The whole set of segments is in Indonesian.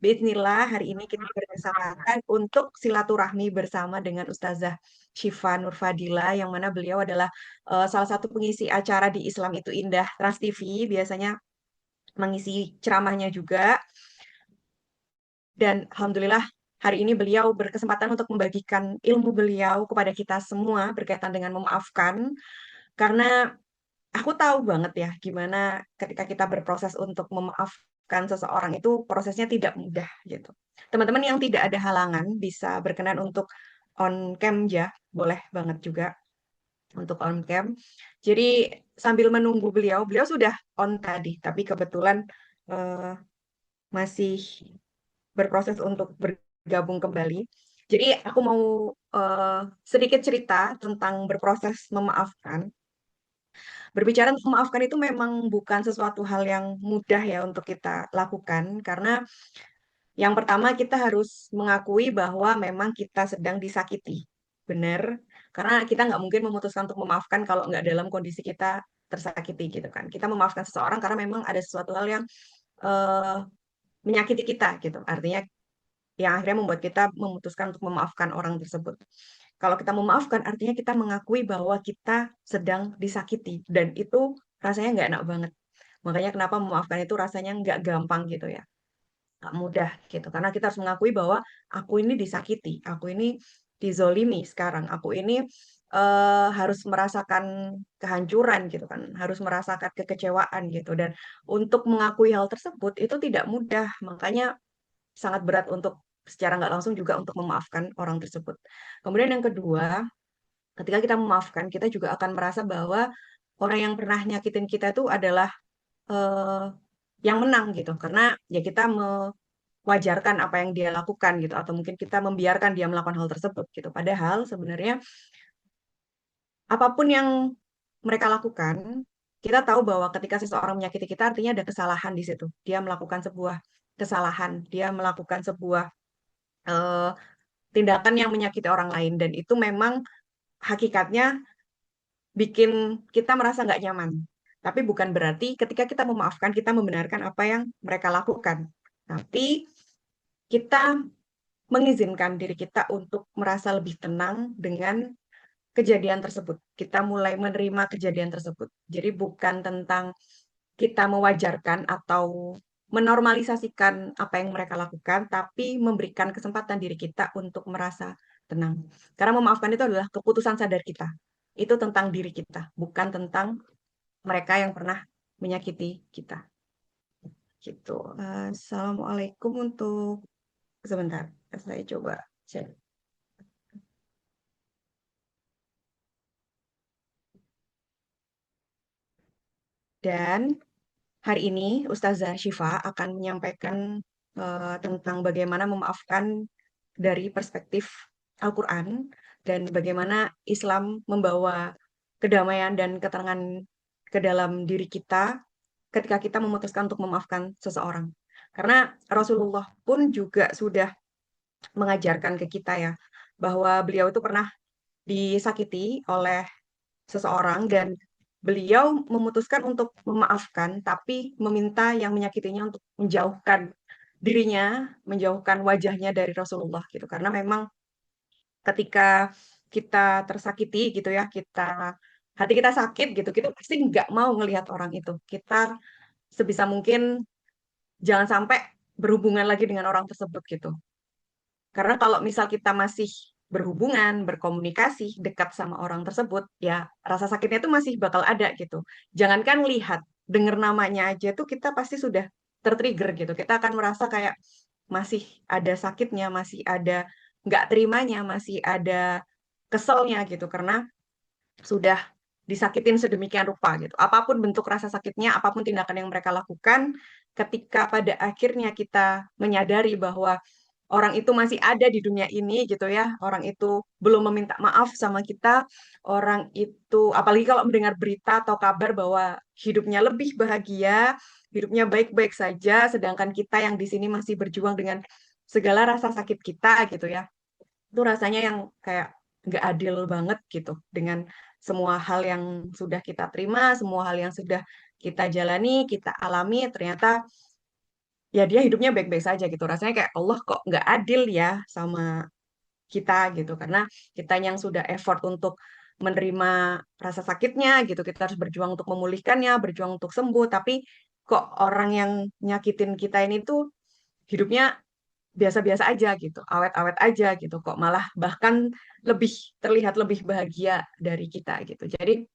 Bismillah, hari ini kita berkesempatan untuk silaturahmi bersama dengan Ustazah Syifa Nur Fadila, yang mana beliau adalah salah satu pengisi acara di Islam Itu Indah Trans TV, biasanya mengisi ceramahnya juga. Dan Alhamdulillah hari ini beliau berkesempatan untuk membagikan ilmu beliau kepada kita semua berkaitan dengan memaafkan. Karena aku tahu banget ya gimana ketika kita berproses untuk memaafkan seseorang itu prosesnya tidak mudah gitu. Teman-teman yang tidak ada halangan bisa berkenan untuk on cam ya, boleh banget juga untuk on cam. Jadi sambil menunggu beliau, beliau sudah on tadi, tapi kebetulan eh, masih berproses untuk bergabung kembali. Jadi aku mau eh, sedikit cerita tentang berproses memaafkan. Berbicara untuk memaafkan itu memang bukan sesuatu hal yang mudah ya untuk kita lakukan, karena yang pertama kita harus mengakui bahwa memang kita sedang disakiti. Benar, karena kita nggak mungkin memutuskan untuk memaafkan kalau nggak dalam kondisi kita tersakiti gitu kan. Kita memaafkan seseorang karena memang ada sesuatu hal yang eh, menyakiti kita gitu. Artinya yang akhirnya membuat kita memutuskan untuk memaafkan orang tersebut. Kalau kita memaafkan, artinya kita mengakui bahwa kita sedang disakiti. Dan itu rasanya nggak enak banget. Makanya kenapa memaafkan itu rasanya nggak gampang gitu ya. Nggak mudah gitu. Karena kita harus mengakui bahwa aku ini disakiti. Aku ini dizolimi sekarang. Aku ini harus merasakan kehancuran gitu kan. Harus merasakan kekecewaan gitu. Dan untuk mengakui hal tersebut itu tidak mudah. Makanya sangat berat untuk secara nggak langsung juga untuk memaafkan orang tersebut. Kemudian yang kedua, ketika kita memaafkan, kita juga akan merasa bahwa orang yang pernah nyakitin kita itu adalah eh, yang menang gitu. Karena ya kita mewajarkan apa yang dia lakukan gitu, atau mungkin kita membiarkan dia melakukan hal tersebut gitu. Padahal sebenarnya apapun yang mereka lakukan, kita tahu bahwa ketika seseorang menyakiti kita artinya ada kesalahan di situ. Dia melakukan sebuah kesalahan, dia melakukan sebuah eh, tindakan yang menyakiti orang lain, dan itu memang hakikatnya bikin kita merasa nggak nyaman. Tapi bukan berarti ketika kita memaafkan, kita membenarkan apa yang mereka lakukan. Tapi kita mengizinkan diri kita untuk merasa lebih tenang dengan kejadian tersebut. Kita mulai menerima kejadian tersebut. Jadi bukan tentang kita mewajarkan atau menormalisasikan apa yang mereka lakukan, tapi memberikan kesempatan diri kita untuk merasa tenang. Karena memaafkan itu adalah keputusan sadar kita. Itu tentang diri kita, bukan tentang mereka yang pernah menyakiti kita. Gitu. Assalamualaikum untuk sebentar. Saya coba cek. Dan hari ini Ustazah Syifa akan menyampaikan tentang bagaimana memaafkan dari perspektif Al-Quran dan bagaimana Islam membawa kedamaian dan ketenangan ke dalam diri kita ketika kita memutuskan untuk memaafkan seseorang. Karena Rasulullah pun juga sudah mengajarkan ke kita ya, bahwa beliau itu pernah disakiti oleh seseorang dan beliau memutuskan untuk memaafkan, tapi meminta yang menyakitinya untuk menjauhkan dirinya, menjauhkan wajahnya dari Rasulullah gitu. Karena memang ketika kita tersakiti gitu ya, hati kita sakit gitu, kita pasti nggak mau ngelihat orang itu. Kita sebisa mungkin jangan sampai berhubungan lagi dengan orang tersebut gitu. Karena kalau misal kita masih berhubungan, berkomunikasi, dekat sama orang tersebut, ya rasa sakitnya itu masih bakal ada gitu. Jangankan lihat, denger namanya aja tuh kita pasti sudah tertrigger gitu. Kita akan merasa kayak masih ada sakitnya, masih ada nggak terimanya, masih ada keselnya gitu. Karena sudah disakitin sedemikian rupa gitu. Apapun bentuk rasa sakitnya, apapun tindakan yang mereka lakukan, ketika pada akhirnya kita menyadari bahwa orang itu masih ada di dunia ini gitu ya, orang itu belum meminta maaf sama kita, orang itu apalagi kalau mendengar berita atau kabar bahwa hidupnya lebih bahagia, hidupnya baik-baik saja, sedangkan kita yang di sini masih berjuang dengan segala rasa sakit kita gitu ya. Itu rasanya yang kayak nggak adil banget gitu dengan semua hal yang sudah kita terima, semua hal yang sudah kita jalani, kita alami, ternyata ya dia hidupnya baik-baik saja gitu. Rasanya kayak Allah kok nggak adil ya sama kita gitu. Karena kita yang sudah effort untuk menerima rasa sakitnya gitu, kita harus berjuang untuk memulihkannya, berjuang untuk sembuh, tapi kok orang yang nyakitin kita ini tuh hidupnya biasa-biasa aja gitu, awet-awet aja gitu, kok malah bahkan lebih terlihat lebih bahagia dari kita gitu. Jadi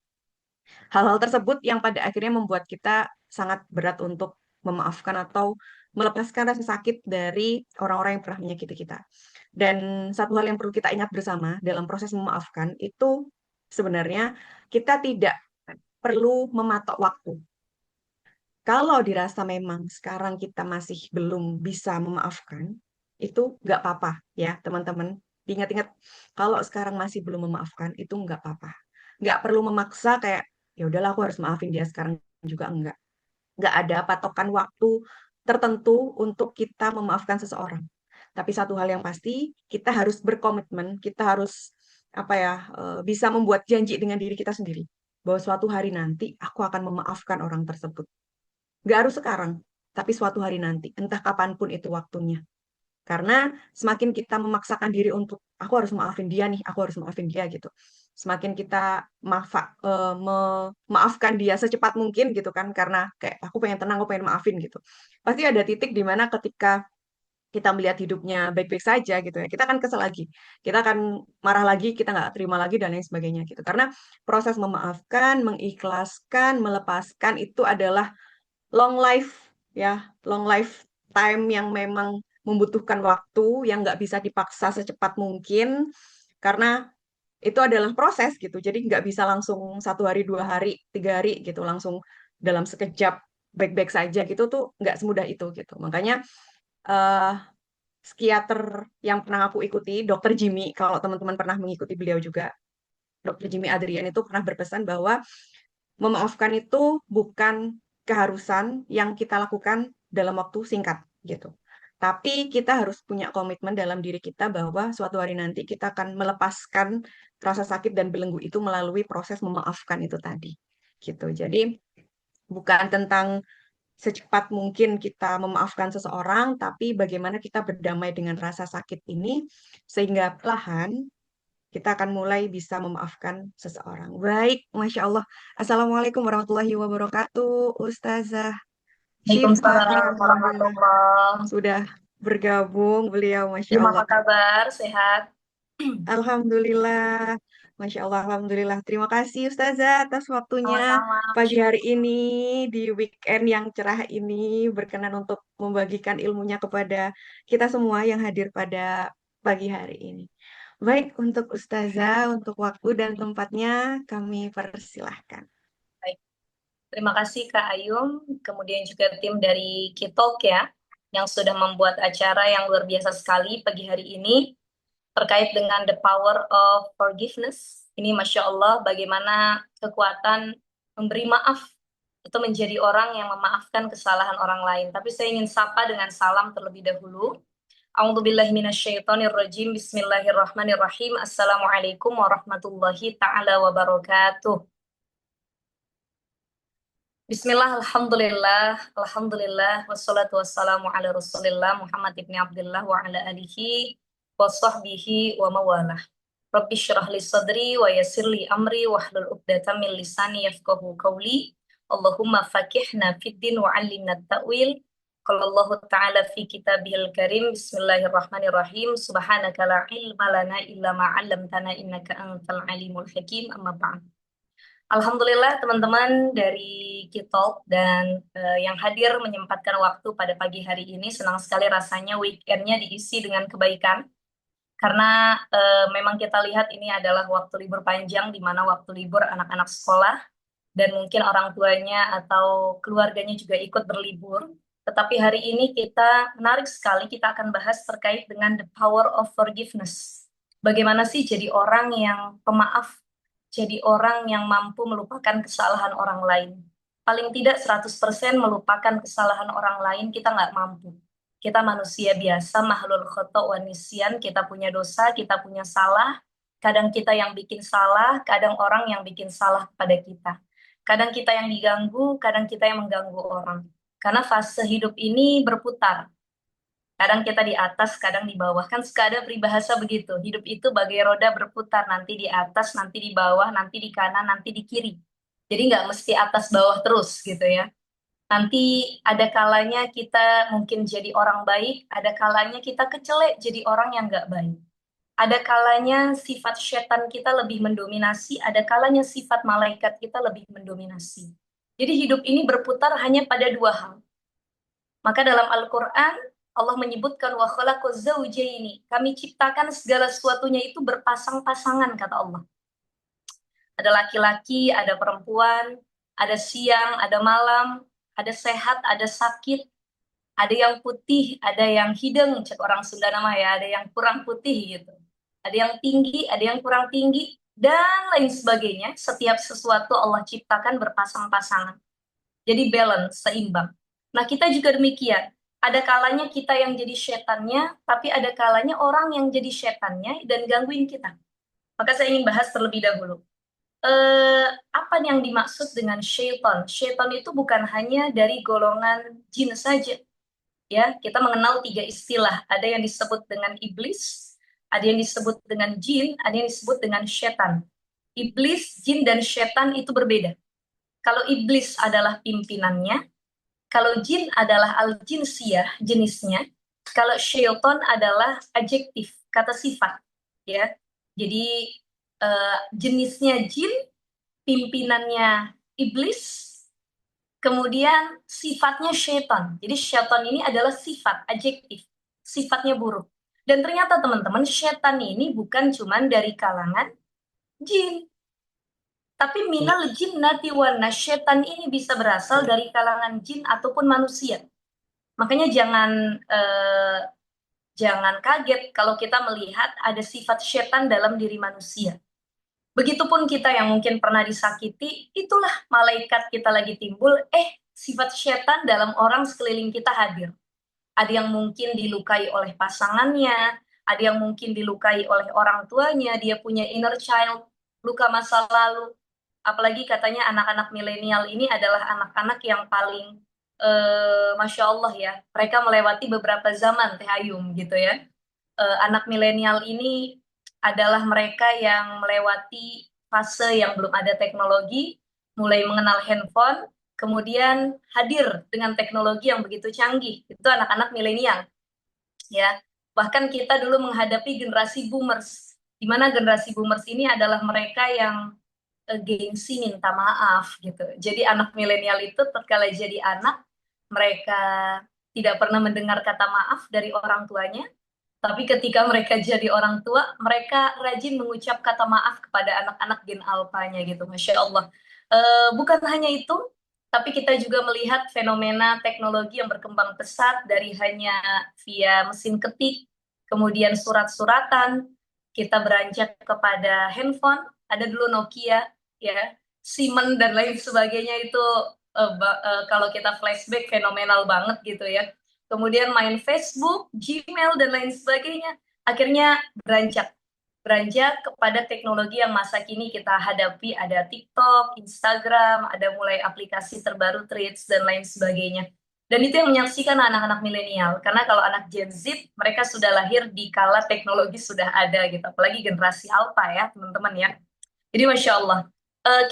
hal-hal tersebut yang pada akhirnya membuat kita sangat berat untuk memaafkan atau melepaskan rasa sakit dari orang-orang yang pernah menyakiti kita. Dan satu hal yang perlu kita ingat bersama dalam proses memaafkan itu sebenarnya kita tidak perlu mematok waktu. Kalau dirasa memang sekarang kita masih belum bisa memaafkan, itu nggak apa-apa ya teman-teman. Ingat-ingat, kalau sekarang masih belum memaafkan, itu nggak apa-apa. Nggak perlu memaksa kayak, ya udahlah aku harus maafin dia sekarang juga enggak. Nggak ada patokan waktu tertentu untuk kita memaafkan seseorang. Tapi satu hal yang pasti, kita harus berkomitmen, kita harus apa ya, bisa membuat janji dengan diri kita sendiri bahwa suatu hari nanti aku akan memaafkan orang tersebut. Nggak harus sekarang, tapi suatu hari nanti, entah kapanpun itu waktunya. Karena semakin kita memaksakan diri untuk aku harus maafin dia nih, aku harus maafin dia gitu. Semakin kita memaafkan dia secepat mungkin gitu kan, karena kayak aku pengen tenang, aku pengen maafin gitu. Pasti ada titik di mana ketika kita melihat hidupnya baik-baik saja gitu ya, kita akan kesel lagi, kita akan marah lagi, kita nggak terima lagi dan lain sebagainya gitu. Karena proses memaafkan, mengikhlaskan, melepaskan itu adalah long life ya, long lifetime yang memang membutuhkan waktu yang nggak bisa dipaksa secepat mungkin karena itu adalah proses gitu. Jadi nggak bisa langsung 1 hari, 2 hari, 3 hari gitu langsung dalam sekejap baik-baik saja gitu tuh nggak semudah itu gitu. Makanya eh psikiater yang pernah aku ikuti, Dokter Jimmy, kalau teman-teman pernah mengikuti beliau juga, Dokter Jimmy Adrian itu pernah berpesan bahwa memaafkan itu bukan keharusan yang kita lakukan dalam waktu singkat gitu. Tapi kita harus punya komitmen dalam diri kita bahwa suatu hari nanti kita akan melepaskan rasa sakit dan belenggu itu melalui proses memaafkan itu tadi. Gitu. Jadi bukan tentang secepat mungkin kita memaafkan seseorang, tapi bagaimana kita berdamai dengan rasa sakit ini sehingga perlahan kita akan mulai bisa memaafkan seseorang. Baik, Masya Allah. Assalamualaikum warahmatullahi wabarakatuh, Ustazah Syifa. Waalaikumsalam Alhamdulillah warahmatullah. sudah bergabung beliau, Masya Gimana Allah. apa kabar? Sehat? Alhamdulillah, Masya Allah, Alhamdulillah. Terima kasih Ustazah atas waktunya Sama-sama, pagi Masya hari Allah. ini, di weekend yang cerah ini, berkenan untuk membagikan ilmunya kepada kita semua yang hadir pada pagi hari ini. Baik, untuk Ustazah, untuk waktu dan tempatnya, kami persilahkan. Baik. Terima kasih Kak Ayum, kemudian juga tim dari Kitalk ya, yang sudah membuat acara yang luar biasa sekali pagi hari ini terkait dengan the power of forgiveness. Ini Masya Allah bagaimana kekuatan memberi maaf itu menjadi orang yang memaafkan kesalahan orang lain. Tapi saya ingin sapa dengan salam terlebih dahulu. A'udzubillahi minasyaitonirrajim. Bismillahirrahmanirrahim. Assalamualaikum warahmatullahi taala wabarakatuh. Bismillah, alhamdulillah, alhamdulillah, wassalatu wassalamu ala rasulillah Muhammad ibn Abdullah wa ala alihi wa sahbihi wa mawalah. Rabbi syrah li sadri wa yassir li amri wa hlul uqdatan min lisani yafqahu qawli. Allahumma fakihna fid din wa 'allimna ta'wil. Qala Allah Ta'ala fi kitabihil karim. Bismillahirrahmanirrahim. Subhanaka la ilma lana illa ma 'allamtana innaka antal alimul hakim. Amma ba'd. Alhamdulillah teman-teman dari Kitalk dan yang hadir menyempatkan waktu pada pagi hari ini, senang sekali rasanya weekendnya diisi dengan kebaikan karena memang kita lihat ini adalah waktu libur panjang di mana waktu libur anak-anak sekolah dan mungkin orang tuanya atau keluarganya juga ikut berlibur. Tetapi hari ini kita menarik sekali, kita akan bahas terkait dengan the power of forgiveness. Bagaimana sih jadi orang yang pemaaf, jadi orang yang mampu melupakan kesalahan orang lain. Paling tidak 100% melupakan kesalahan orang lain kita nggak mampu. Kita manusia biasa, mahlul khoto wa nisyan, kita punya dosa, kita punya salah. Kadang kita yang bikin salah, kadang orang yang bikin salah kepada kita. Kadang kita yang diganggu, kadang kita yang mengganggu orang. Karena fase hidup ini berputar. Kadang kita di atas, kadang di bawah. Kan suka ada peribahasa begitu. Hidup itu bagai roda berputar, nanti di atas, nanti di bawah, nanti di kanan, nanti di kiri. Jadi nggak mesti atas bawah terus gitu ya. Nanti ada kalanya kita mungkin jadi orang baik, ada kalanya kita kecelek jadi orang yang nggak baik. Ada kalanya sifat setan kita lebih mendominasi, ada kalanya sifat malaikat kita lebih mendominasi. Jadi hidup ini berputar hanya pada dua hal. Maka dalam Al-Quran, Allah menyebutkan wa khalaqaz zawjaini. Kami ciptakan segala sesuatunya itu berpasang-pasangan, kata Allah. Ada laki-laki, ada perempuan, ada siang, ada malam, ada sehat, ada sakit, ada yang putih, ada yang hidung, cek orang Sunda nama ya, ada yang kurang putih gitu. Ada yang tinggi, ada yang kurang tinggi, dan lain sebagainya. Setiap sesuatu Allah ciptakan berpasang-pasangan. Jadi balance, seimbang. Nah, kita juga demikian. Ada kalanya kita yang jadi setannya, tapi ada kalanya orang yang jadi setannya dan gangguin kita. Maka saya ingin bahas terlebih dahulu. Apa yang dimaksud dengan syaitan? Syaitan itu bukan hanya dari golongan jin saja. Ya, kita mengenal tiga istilah. Ada yang disebut dengan iblis, ada yang disebut dengan jin, ada yang disebut dengan setan. Iblis, jin, dan setan itu berbeda. Kalau iblis adalah pimpinannya, kalau jin adalah al-jinsiyah, jenisnya. Kalau syaitan adalah adjektif, kata sifat. Ya, jadi jenisnya jin, pimpinannya iblis, kemudian sifatnya syaitan. Jadi syaitan ini adalah sifat, adjektif, sifatnya buruk. Dan ternyata teman-teman, syaitan ini bukan cuma dari kalangan jin, tapi minal jinnati wan nas. Syaitan ini bisa berasal dari kalangan jin ataupun manusia. Makanya jangan kaget kalau kita melihat ada sifat syaitan dalam diri manusia. Begitupun kita yang mungkin pernah disakiti, itulah malaikat kita lagi timbul, sifat syaitan dalam orang sekeliling kita hadir. Ada yang mungkin dilukai oleh pasangannya, ada yang mungkin dilukai oleh orang tuanya, dia punya inner child, luka masa lalu. Apalagi katanya anak-anak milenial ini adalah anak-anak yang paling, Masya Allah ya, mereka melewati beberapa zaman, Teh Ayum gitu ya. Anak milenial ini adalah mereka yang melewati fase yang belum ada teknologi, mulai mengenal handphone, kemudian hadir dengan teknologi yang begitu canggih. Itu anak-anak milenial, ya. Bahkan kita dulu menghadapi generasi boomers, di mana generasi boomers ini adalah mereka yang gengsi minta maaf gitu. Jadi anak milenial itu tatkala jadi anak, mereka tidak pernah mendengar kata maaf dari orang tuanya, tapi ketika mereka jadi orang tua, mereka rajin mengucap kata maaf kepada anak-anak gen alpanya gitu, Masya Allah. Bukan hanya itu, tapi kita juga melihat fenomena teknologi yang berkembang pesat dari hanya via mesin ketik, kemudian surat-suratan, kita beranjak kepada handphone, ada dulu Nokia, ya, Siemens dan lain sebagainya itu kalau kita flashback fenomenal banget gitu ya. Kemudian main Facebook, Gmail, dan lain sebagainya. Akhirnya beranjak kepada teknologi yang masa kini kita hadapi, ada TikTok, Instagram, ada mulai aplikasi terbaru Threads, dan lain sebagainya. Dan itu yang menyaksikan anak-anak milenial, karena kalau anak Gen Z, mereka sudah lahir di kala teknologi sudah ada gitu, apalagi generasi Alpha ya teman-teman ya. Jadi Masya Allah,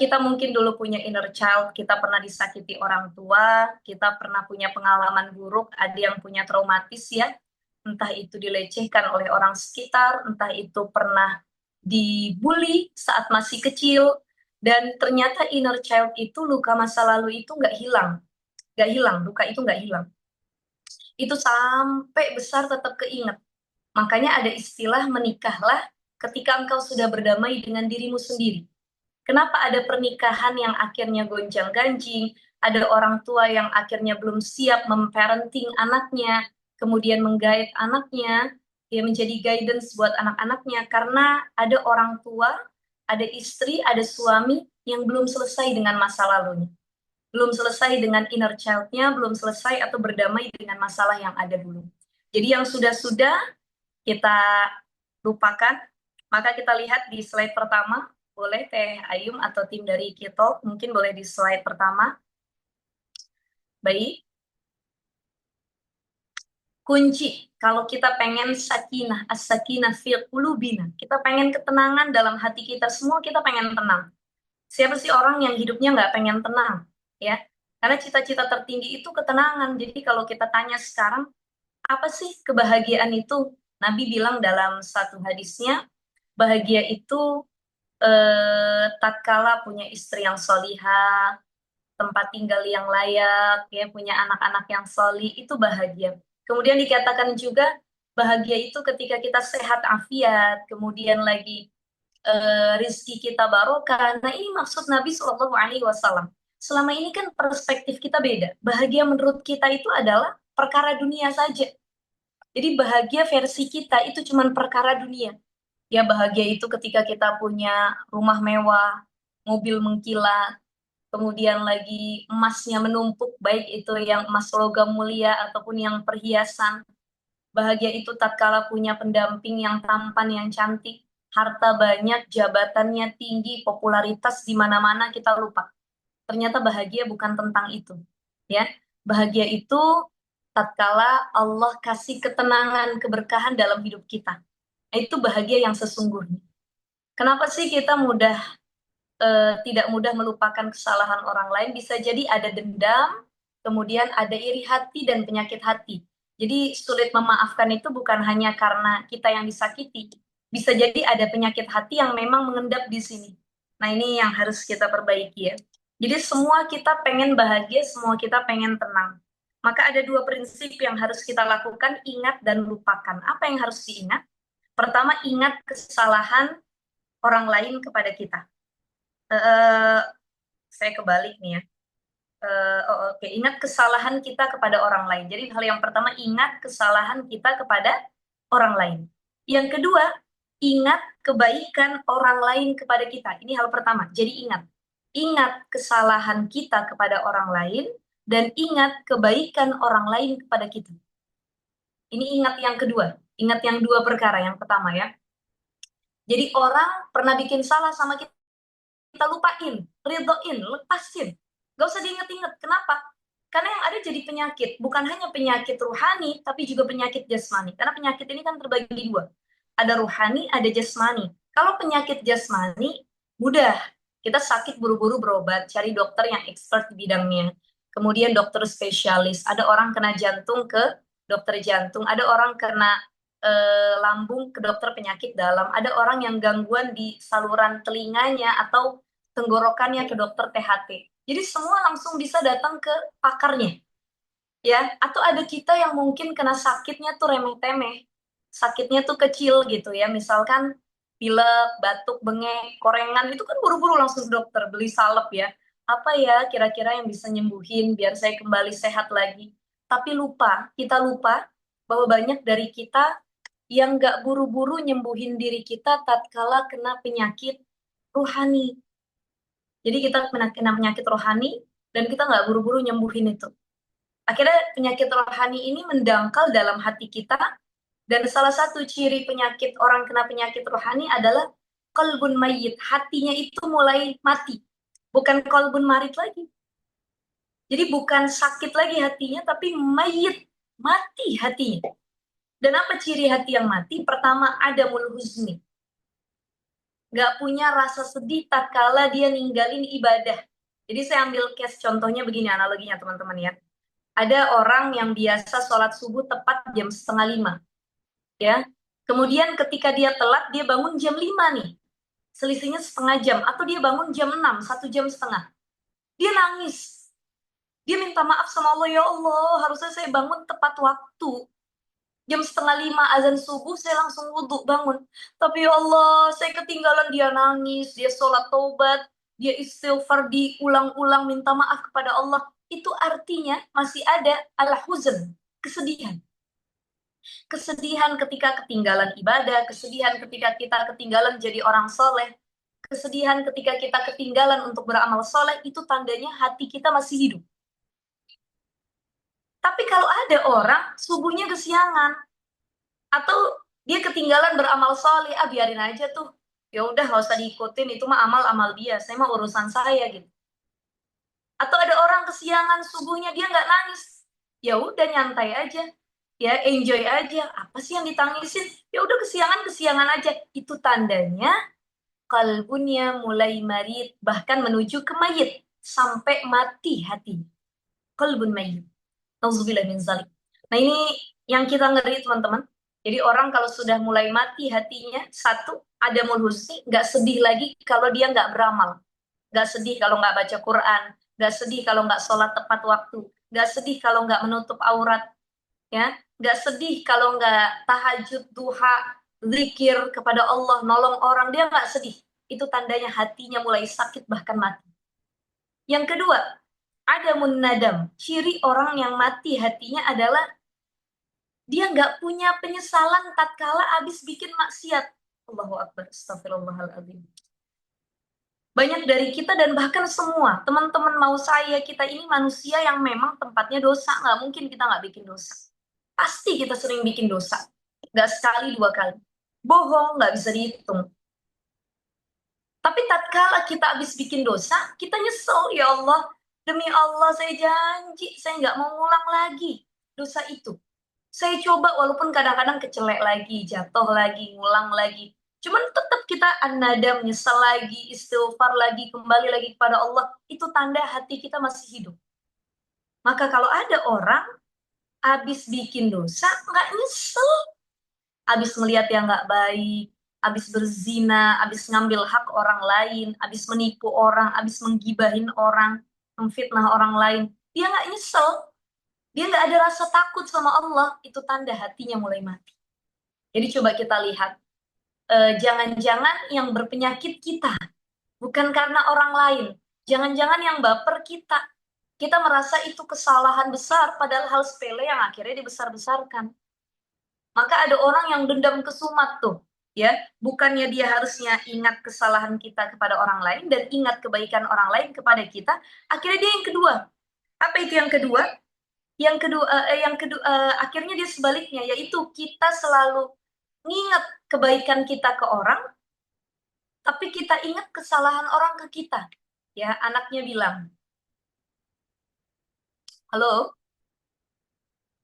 kita mungkin dulu punya inner child, kita pernah disakiti orang tua, kita pernah punya pengalaman buruk, ada yang punya traumatis ya, entah itu dilecehkan oleh orang sekitar, entah itu pernah dibully saat masih kecil, dan ternyata inner child itu, luka masa lalu itu nggak hilang, luka itu nggak hilang. Itu sampai besar tetap keinget. Makanya ada istilah menikahlah ketika engkau sudah berdamai dengan dirimu sendiri. Kenapa ada pernikahan yang akhirnya gonjang-ganjing, ada orang tua yang akhirnya belum siap memparenting anaknya, kemudian menggait anaknya, dia menjadi guidance buat anak-anaknya, karena ada orang tua, ada istri, ada suami yang belum selesai dengan masa lalunya. Belum selesai dengan inner child-nya, belum selesai atau berdamai dengan masalah yang ada dulu. Jadi yang sudah-sudah kita lupakan, maka kita lihat di slide pertama, boleh Teh Ayum atau tim dari Kitok, mungkin boleh di slide pertama. Baik, kunci kalau kita pengen sakinah, as-sakinah fi qulubina, kita pengen ketenangan dalam hati kita, semua kita pengen tenang. Siapa sih orang yang hidupnya nggak pengen tenang, ya? Karena cita-cita tertinggi itu ketenangan. Jadi kalau kita tanya sekarang, apa sih kebahagiaan itu? Nabi bilang dalam satu hadisnya, bahagia itu tatkala punya istri yang solihah, tempat tinggal yang layak, ya, punya anak-anak yang solih, itu bahagia. Kemudian dikatakan juga bahagia itu ketika kita sehat afiat, kemudian lagi rizki kita barokah. Nah ini maksud Nabi Shallallahu Alaihi Wasallam. Selama ini kan perspektif kita beda. Bahagia menurut kita itu adalah perkara dunia saja. Jadi bahagia versi kita itu cuma perkara dunia. Ya bahagia itu ketika kita punya rumah mewah, mobil mengkilat, kemudian lagi emasnya menumpuk, baik itu yang emas logam mulia ataupun yang perhiasan. Bahagia itu tatkala punya pendamping yang tampan, yang cantik, harta banyak, jabatannya tinggi, popularitas di mana-mana kita lupa. Ternyata bahagia bukan tentang itu. Ya, bahagia itu tatkala Allah kasih ketenangan, keberkahan dalam hidup kita. Nah, itu bahagia yang sesungguhnya. Kenapa sih kita tidak mudah melupakan kesalahan orang lain? Bisa jadi ada dendam, kemudian ada iri hati dan penyakit hati. Jadi sulit memaafkan itu bukan hanya karena kita yang disakiti, bisa jadi ada penyakit hati yang memang mengendap di sini. Nah ini yang harus kita perbaiki ya. Jadi semua kita pengen bahagia, semua kita pengen tenang. Maka ada dua prinsip yang harus kita lakukan, ingat dan lupakan. Apa yang harus diingat? Pertama, ingat kesalahan orang lain kepada kita. Eh, saya kebalik nih ya. Oke, ingat kesalahan kita kepada orang lain. Jadi hal yang pertama, ingat kesalahan kita kepada orang lain. Yang kedua, ingat kebaikan orang lain kepada kita. Ini hal pertama. Jadi ingat kesalahan kita kepada orang lain dan ingat kebaikan orang lain kepada kita. Ini ingat yang kedua. Ingat yang dua perkara. Yang pertama ya. Jadi orang pernah bikin salah sama kita lupain, ridoin, lepasin. Gak usah diinget-inget. Kenapa? Karena yang ada jadi penyakit. Bukan hanya penyakit ruhani, tapi juga penyakit jasmani. Karena penyakit ini kan terbagi dua. Ada ruhani, ada jasmani. Kalau penyakit jasmani, mudah. Kita sakit buru-buru berobat, cari dokter yang expert di bidangnya. Kemudian dokter spesialis. Ada orang kena jantung ke dokter jantung. Ada orang kena lambung ke dokter penyakit dalam. Ada orang yang gangguan di saluran telinganya atau tenggorokannya ke dokter THT. Jadi semua langsung bisa datang ke pakarnya. Ya, atau ada kita yang mungkin kena sakitnya tuh remeh-temeh. Sakitnya tuh kecil gitu ya. Misalkan pilek, batuk, bengek, korengan itu kan buru-buru langsung ke dokter beli salep ya. Apa ya kira-kira yang bisa nyembuhin biar saya kembali sehat lagi. Tapi kita lupa bahwa banyak dari kita yang nggak buru-buru nyembuhin diri kita tatkala kena penyakit ruhani. Jadi kita kena penyakit rohani dan kita nggak buru-buru nyembuhin itu. Akhirnya penyakit rohani ini mendangkal dalam hati kita dan salah satu ciri penyakit orang kena penyakit rohani adalah qalbun mayyit, hatinya itu mulai mati. Bukan qalbun marid lagi. Jadi bukan sakit lagi hatinya tapi mayyit, mati hatinya. Dan apa ciri hati yang mati? Pertama, ada husni. Nggak punya rasa sedih tatkala dia ninggalin ibadah. Jadi saya ambil case contohnya begini analoginya teman-teman ya. Ada orang yang biasa sholat subuh tepat jam setengah 5. Ya. Kemudian ketika dia telat, dia bangun jam 5 nih. Selisihnya setengah jam. Atau dia bangun jam 6, 1,5 jam. Dia nangis. Dia minta maaf sama Allah, ya Allah, harusnya saya bangun tepat waktu. Jam setengah 5 azan subuh, saya langsung wudhu bangun. Tapi ya Allah, saya ketinggalan, dia nangis, dia sholat taubat, dia istighfar, diulang-ulang minta maaf kepada Allah. Itu artinya masih ada al-huzn, kesedihan. Kesedihan ketika ketinggalan ibadah, kesedihan ketika kita ketinggalan jadi orang soleh, kesedihan ketika kita ketinggalan untuk beramal soleh, itu tandanya hati kita masih hidup. Tapi kalau ada orang subuhnya kesiangan atau dia ketinggalan beramal soleh, biarin aja tuh. Ya udah nggak usah diikutin, itu mah amal-amal dia, saya mah urusan saya gitu. Atau ada orang kesiangan subuhnya dia nggak nangis, ya udah nyantai aja. ya enjoy aja. Apa sih yang ditangisin? Ya udah kesiangan aja. Itu tandanya kalbunya mulai marit, bahkan menuju ke mayit sampai mati hati. Kalbun mayit. Nauzubillah min zalik. Nah ini yang kita ngeri teman-teman. Jadi orang kalau sudah mulai mati hatinya, satu, ada husni, nggak sedih lagi kalau dia nggak beramal. Nggak sedih kalau nggak baca Quran. Nggak sedih kalau nggak sholat tepat waktu. Nggak sedih kalau nggak menutup aurat. Ya, nggak sedih kalau nggak tahajud, duha, zikir kepada Allah, nolong orang. Dia nggak sedih. Itu tandanya hatinya mulai sakit bahkan mati. Yang kedua, ada munnadam. Ciri orang yang mati hatinya adalah dia nggak punya penyesalan tatkala habis bikin maksiat. Allahu Akbar, astagfirullahaladzim. Banyak dari kita dan bahkan semua, teman-teman mau saya, kita ini manusia yang memang tempatnya dosa. Nggak mungkin kita nggak bikin dosa. Pasti kita sering bikin dosa. Nggak sekali, dua kali. Bohong, nggak bisa dihitung. Tapi tatkala kita habis bikin dosa, kita nyesel, ya Allah, demi Allah saya janji, saya nggak mau ngulang lagi dosa itu. Saya coba walaupun kadang-kadang kecelek lagi, jatuh lagi, ngulang lagi. Cuman tetap kita an-nadam, nyesel lagi, istighfar lagi, kembali lagi kepada Allah. Itu tanda hati kita masih hidup. Maka kalau ada orang habis bikin dosa, nggak nyesel. Habis melihat yang nggak baik, habis berzina, habis ngambil hak orang lain, habis menipu orang, habis menggibahin orang, memfitnah orang lain. Dia nggak nyesel. Dia nggak ada rasa takut sama Allah. Itu tanda hatinya mulai mati. Jadi coba kita lihat, jangan-jangan yang berpenyakit kita, bukan karena orang lain. Jangan-jangan yang baper kita. Kita merasa itu kesalahan besar, padahal hal sepele yang akhirnya dibesar-besarkan. Maka ada orang yang dendam kesumat tuh, ya. Bukannya dia harusnya ingat kesalahan kita kepada orang lain dan ingat kebaikan orang lain kepada kita, akhirnya dia yang kedua. Apa itu yang kedua? Yang kedua, akhirnya dia sebaliknya, yaitu kita selalu ngingat kebaikan kita ke orang, tapi kita ingat kesalahan orang ke kita. Ya, anaknya bilang, halo,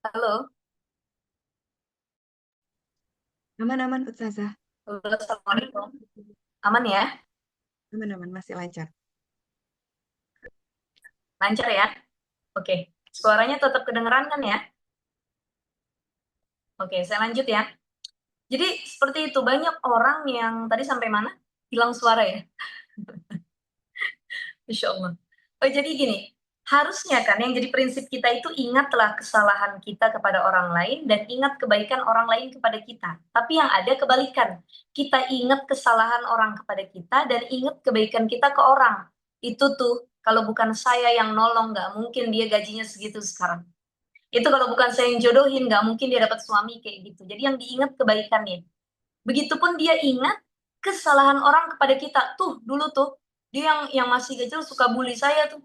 halo, Aman-aman, Ustazah. halo, assalamualaikum, aman ya, Aman-aman, masih lancar. lancar ya, oke, suaranya tetap kedengeran kan ya, oke, saya lanjut ya. Jadi seperti itu, banyak orang yang tadi sampai mana? Hilang suara ya, Insya Allah. Oh, jadi gini, harusnya kan yang jadi prinsip kita itu ingatlah kesalahan kita kepada orang lain dan ingat kebaikan orang lain kepada kita. Tapi yang ada kebalikan. Kita ingat kesalahan orang kepada kita dan ingat kebaikan kita ke orang. Itu tuh, kalau bukan saya yang nolong, nggak mungkin dia gajinya segitu sekarang. Itu kalau bukan saya yang jodohin, nggak mungkin dia dapat suami kayak gitu. Jadi yang diingat kebaikannya. Begitupun dia ingat kesalahan orang kepada kita. Tuh, dulu tuh, dia yang masih kecil suka bully saya tuh.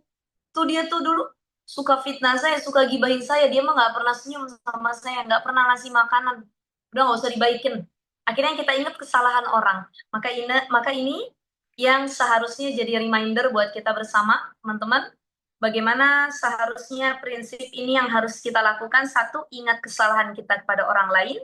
Tuh dia tuh dulu suka fitnah saya, suka gibahin saya. Dia mah nggak pernah senyum sama saya, nggak pernah ngasih makanan. Udah nggak usah dibaikin. Akhirnya kita ingat kesalahan orang. Maka ini yang seharusnya jadi reminder buat kita bersama, teman-teman. Bagaimana seharusnya prinsip ini yang harus kita lakukan. Satu, ingat kesalahan kita kepada orang lain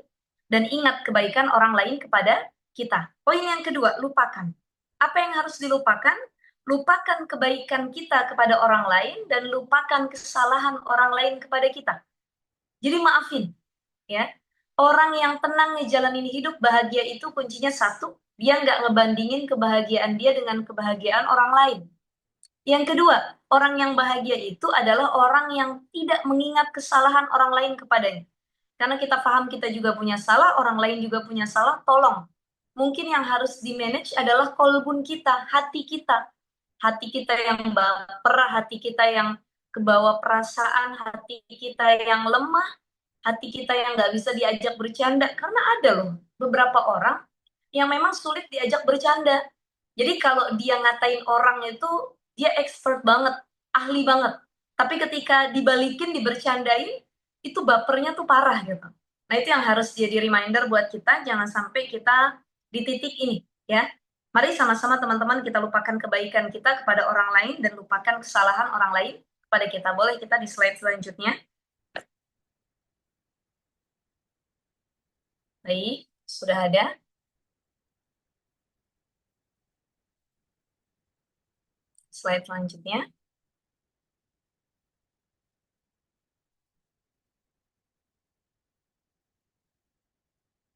dan ingat kebaikan orang lain kepada kita. Poin yang kedua, lupakan. Apa yang harus dilupakan? Lupakan kebaikan kita kepada orang lain dan lupakan kesalahan orang lain kepada kita. Jadi maafin, ya. Orang yang tenang ngejalanin hidup bahagia itu kuncinya satu, dia nggak ngebandingin kebahagiaan dia dengan kebahagiaan orang lain. Yang kedua, orang yang bahagia itu adalah orang yang tidak mengingat kesalahan orang lain kepadanya. Karena kita paham kita juga punya salah, orang lain juga punya salah, tolong. Mungkin yang harus di-manage adalah kolbun kita, hati kita. Hati kita yang baper, hati kita yang kebawa perasaan, hati kita yang lemah, hati kita yang nggak bisa diajak bercanda. Karena ada loh beberapa orang yang memang sulit diajak bercanda. Jadi kalau dia ngatain orang itu, dia expert banget, ahli banget. Tapi ketika dibalikin, dibercandain, itu bapernya tuh parah gitu. Nah itu yang harus jadi reminder buat kita, jangan sampai kita di titik ini ya. Mari sama-sama teman-teman kita lupakan kebaikan kita kepada orang lain dan lupakan kesalahan orang lain kepada kita. Boleh kita di slide selanjutnya. Baik, sudah ada. Slide selanjutnya.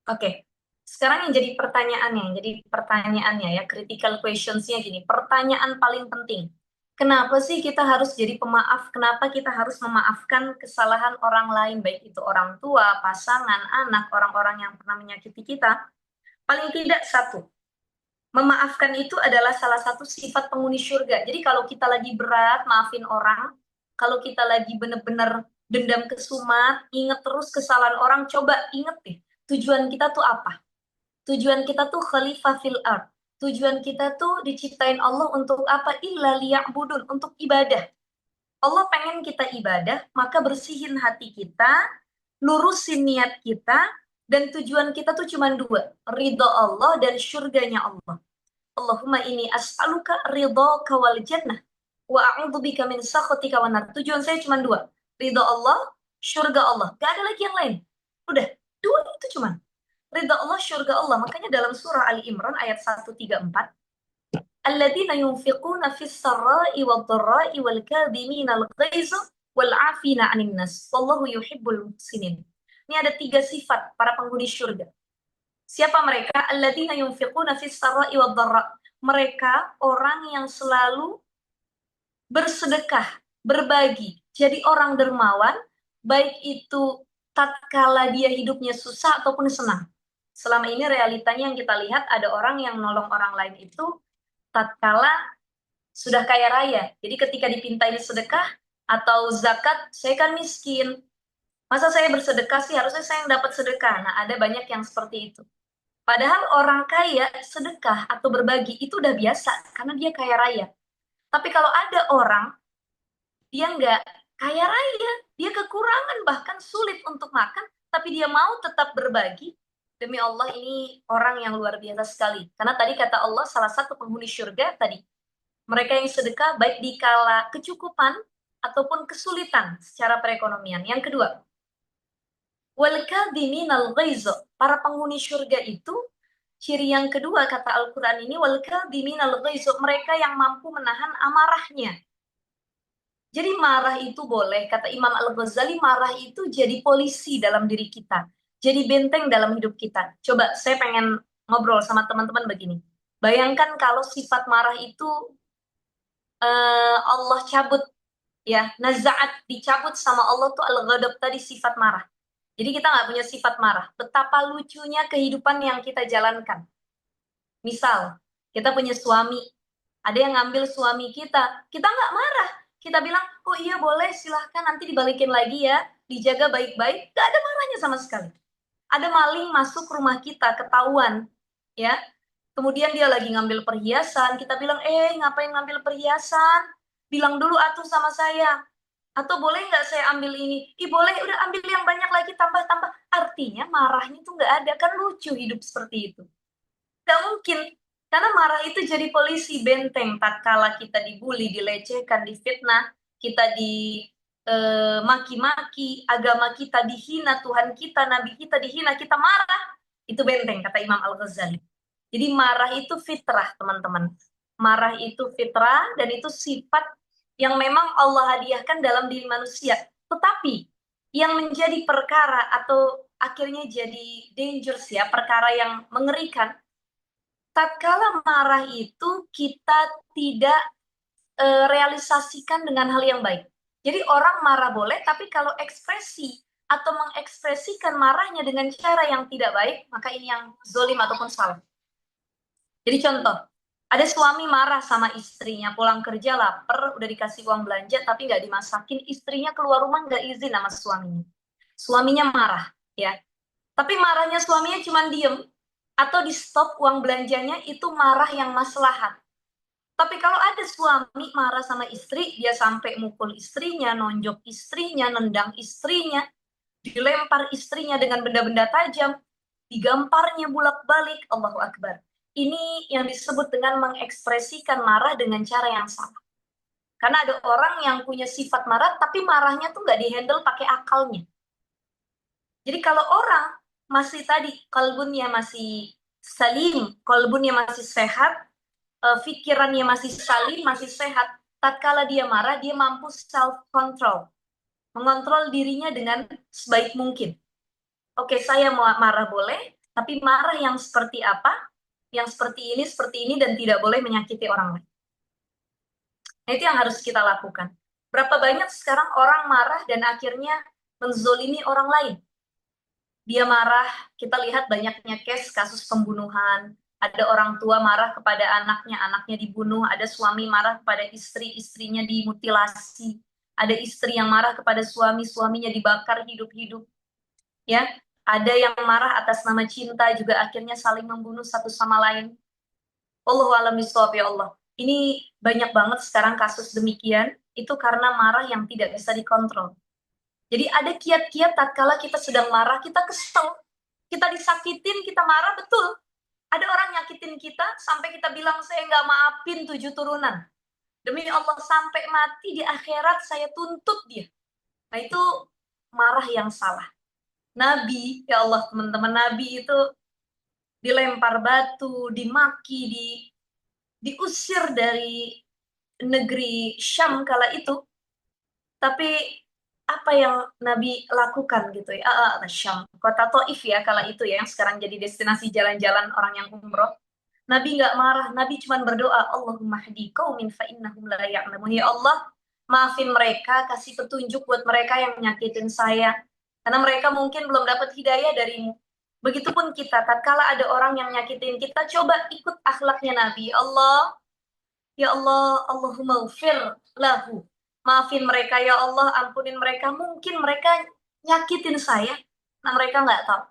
Oke, sekarang yang jadi pertanyaannya ya, critical questionsnya gini, pertanyaan paling penting. Kenapa sih kita harus jadi pemaaf? Kenapa kita harus memaafkan kesalahan orang lain, baik itu orang tua, pasangan, anak, orang-orang yang pernah menyakiti kita? Paling tidak satu, memaafkan itu adalah salah satu sifat penghuni surga. Jadi kalau kita lagi berat, maafin orang. Kalau kita lagi bener-bener dendam kesumat, inget terus kesalahan orang, coba inget deh, tujuan kita tuh apa? Tujuan kita tuh khalifah fil ard. Tujuan kita tuh diciptain Allah untuk apa? Illa liya'budun, untuk ibadah. Allah pengen kita ibadah, maka bersihin hati kita, lurusin niat kita, dan tujuan kita tuh cuma dua, ridho Allah dan surganya Allah. Allahumma ini as'aluka ridhaka wal jannah wa a'udzubika min sakhatika wan nar. Tujuan saya cuma dua, ridho Allah, surga Allah. Gak ada lagi yang lain. Udah, dua itu cuma ridha Allah, surga Allah. Makanya dalam surah Ali Imran ayat 134, alladzina yunfiquna fis sarra'i wad dharra'i wal kadhimina al ghaiza wal 'afina 'anil nas wallahu yuhibbul muhsinin. Ini ada tiga sifat para penghuni surga. Siapa mereka? Alladzina yunfiquna fis sarra'i wad dharra'. Mereka orang yang selalu bersedekah, berbagi, jadi orang dermawan, baik itu tatkala dia hidupnya susah ataupun senang. Selama ini realitanya yang kita lihat ada orang yang nolong orang lain itu tatkala sudah kaya raya. Jadi ketika dipintain sedekah atau zakat, saya kan miskin. Masa saya bersedekah sih? Harusnya saya yang dapat sedekah. Nah, ada banyak yang seperti itu. Padahal orang kaya sedekah atau berbagi itu udah biasa karena dia kaya raya. Tapi kalau ada orang dia nggak kaya raya, dia kekurangan bahkan sulit untuk makan, tapi dia mau tetap berbagi. Demi Allah ini orang yang luar biasa sekali. Karena tadi kata Allah salah satu penghuni surga tadi, mereka yang sedekah baik di kala kecukupan ataupun kesulitan secara perekonomian. Yang kedua, wal kadhiminal ghaiz. Para penghuni surga itu ciri yang kedua kata Al-Qur'an ini wal kadhiminal ghaiz, mereka yang mampu menahan amarahnya. Jadi marah itu boleh, kata Imam Al-Ghazali, marah itu jadi polisi dalam diri kita. Jadi benteng dalam hidup kita. Coba saya pengen ngobrol sama teman-teman begini. Bayangkan kalau sifat marah itu Allah cabut, ya, nazaat, dicabut sama Allah tuh al-ghadab tadi, sifat marah. Jadi kita nggak punya sifat marah. Betapa lucunya kehidupan yang kita jalankan. Misal, kita punya suami, ada yang ngambil suami kita nggak marah. Kita bilang, oh iya boleh, silahkan nanti dibalikin lagi ya, dijaga baik-baik, gak ada marahnya sama sekali. Ada maling masuk rumah kita, ketahuan, ya. Kemudian dia lagi ngambil perhiasan, kita bilang, ngapain ngambil perhiasan? Bilang dulu atuh sama saya. Atau boleh nggak saya ambil ini? Ih boleh, udah ambil yang banyak lagi, tambah-tambah. Artinya marahnya tuh nggak ada, kan lucu hidup seperti itu. Nggak mungkin, karena marah itu jadi polisi benteng tatkala kita dibully, dilecehkan, difitnah, kita maki-maki, agama kita dihina, Tuhan kita, Nabi kita dihina, kita marah, itu benteng kata Imam Al-Ghazali. Jadi marah itu fitrah, teman-teman. Marah itu fitrah dan itu sifat yang memang Allah hadiahkan dalam diri manusia. Tetapi yang menjadi perkara atau akhirnya jadi dangerous ya, perkara yang mengerikan, tatkala marah itu kita tidak realisasikan dengan hal yang baik. Jadi orang marah boleh, tapi kalau ekspresi atau mengekspresikan marahnya dengan cara yang tidak baik, maka ini yang zolim ataupun salah. Jadi contoh, ada suami marah sama istrinya, pulang kerja lapar, udah dikasih uang belanja, tapi nggak dimasakin, istrinya keluar rumah nggak izin sama suaminya. Suaminya marah, ya. Tapi marahnya suaminya cuma diem, atau di stop uang belanjanya, itu marah yang maslahat. Tapi kalau ada suami marah sama istri, dia sampai mukul istrinya, nonjok istrinya, nendang istrinya, dilempar istrinya dengan benda-benda tajam, digamparnya bulak-balik, Allahu Akbar. Ini yang disebut dengan mengekspresikan marah dengan cara yang salah. Karena ada orang yang punya sifat marah, tapi marahnya tuh nggak dihandle pakai akalnya. Jadi kalau orang masih tadi kalbunnya masih salim, kalbunnya masih sehat, pikirannya masih salim, masih sehat. Tatkala dia marah, dia mampu self control, mengontrol dirinya dengan sebaik mungkin. Oke, saya mau marah boleh, tapi marah yang seperti apa? Yang seperti ini, dan tidak boleh menyakiti orang lain. Nah, itu yang harus kita lakukan. Berapa banyak sekarang orang marah dan akhirnya menzolimi orang lain. Dia marah, kita lihat banyaknya kasus pembunuhan. Ada orang tua marah kepada anaknya, anaknya dibunuh. Ada suami marah kepada istri, istrinya dimutilasi. Ada istri yang marah kepada suami, suaminya dibakar hidup-hidup. Ya, ada yang marah atas nama cinta juga akhirnya saling membunuh satu sama lain. Wallahu a'lam bishawab, ya Allah. Ini banyak banget sekarang kasus demikian, itu karena marah yang tidak bisa dikontrol. Jadi ada kiat-kiat tatkala kita sedang marah, kita kesel, kita disakitin, kita marah, betul. Ada orang nyakitin kita, sampai kita bilang, saya nggak maafin 7 turunan. Demi Allah, sampai mati di akhirat saya tuntut dia. Nah, itu marah yang salah. Nabi, ya Allah teman-teman, Nabi itu dilempar batu, dimaki, diusir dari negeri Syam kala itu. Tapi apa yang Nabi lakukan gitu ya? Syam, kota Taif ya kala itu ya, yang sekarang jadi destinasi jalan-jalan orang yang umroh. Nabi nggak marah, Nabi cuma berdoa, Allahumma hdi qaumin fa innahum la ya'lamun. Ya Allah, maafin mereka, kasih petunjuk buat mereka yang nyakitin saya. Karena mereka mungkin belum dapat hidayah darimu. Begitupun kita, tatkala ada orang yang nyakitin kita, coba ikut akhlaknya Nabi. Ya Allah, Allahumma ufir lahu. Maafin mereka ya Allah, ampunin mereka. Mungkin mereka nyakitin saya, nah mereka nggak tahu.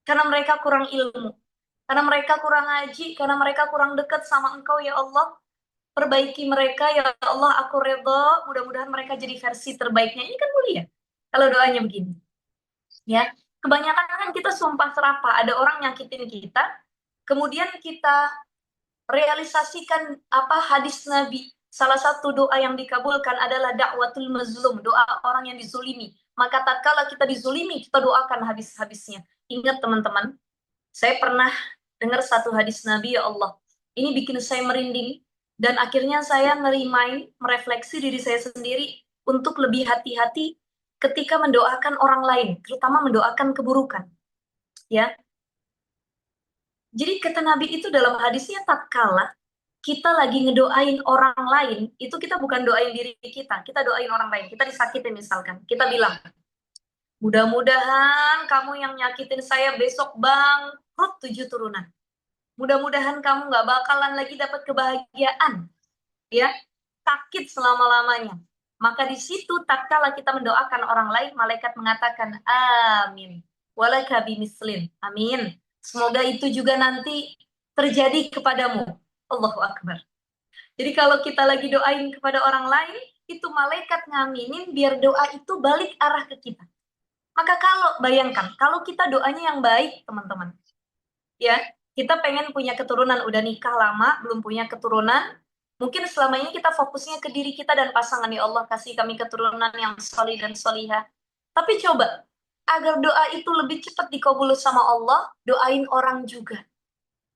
Karena mereka kurang ilmu. Karena mereka kurang ngaji, karena mereka kurang dekat sama Engkau ya Allah. Perbaiki mereka ya Allah, aku redha. Mudah-mudahan mereka jadi versi terbaiknya. Ini kan mulia. Kalau doanya begini. Ya, kebanyakan kan kita sumpah serapah. Ada orang nyakitin kita, kemudian kita realisasikan apa hadis Nabi. Salah satu doa yang dikabulkan adalah dakwatul mazlum, doa orang yang dizulimi. Maka tatkala kita dizulimi, kita doakan habis-habisnya. Ingat teman-teman, saya pernah dengar satu hadis Nabi, ya Allah. Ini bikin saya merinding, dan akhirnya saya ngerimain, merefleksi diri saya sendiri untuk lebih hati-hati ketika mendoakan orang lain, terutama mendoakan keburukan. Ya, jadi kata Nabi itu dalam hadisnya, tatkala kita lagi ngedoain orang lain, itu kita bukan doain diri kita doain orang lain. Kita disakitin misalkan, kita bilang, mudah-mudahan kamu yang nyakitin saya besok bangkrut 7 turunan. Mudah-mudahan kamu nggak bakalan lagi dapat kebahagiaan, ya, sakit selama-lamanya. Maka di situ tatkala kita mendoakan orang lain, malaikat mengatakan amin. Walaka bimislin. Amin. Semoga itu juga nanti terjadi kepadamu. Allahu Akbar. Jadi kalau kita lagi doain kepada orang lain, itu malaikat ngaminin biar doa itu balik arah ke kita. Maka kalau bayangkan, kalau kita doanya yang baik, teman-teman, ya, kita pengen punya keturunan, udah nikah lama, belum punya keturunan, mungkin selama ini kita fokusnya ke diri kita dan pasangan, ya Allah, kasih kami keturunan yang solih dan solihah. Tapi coba, agar doa itu lebih cepat dikabul sama Allah, doain orang juga.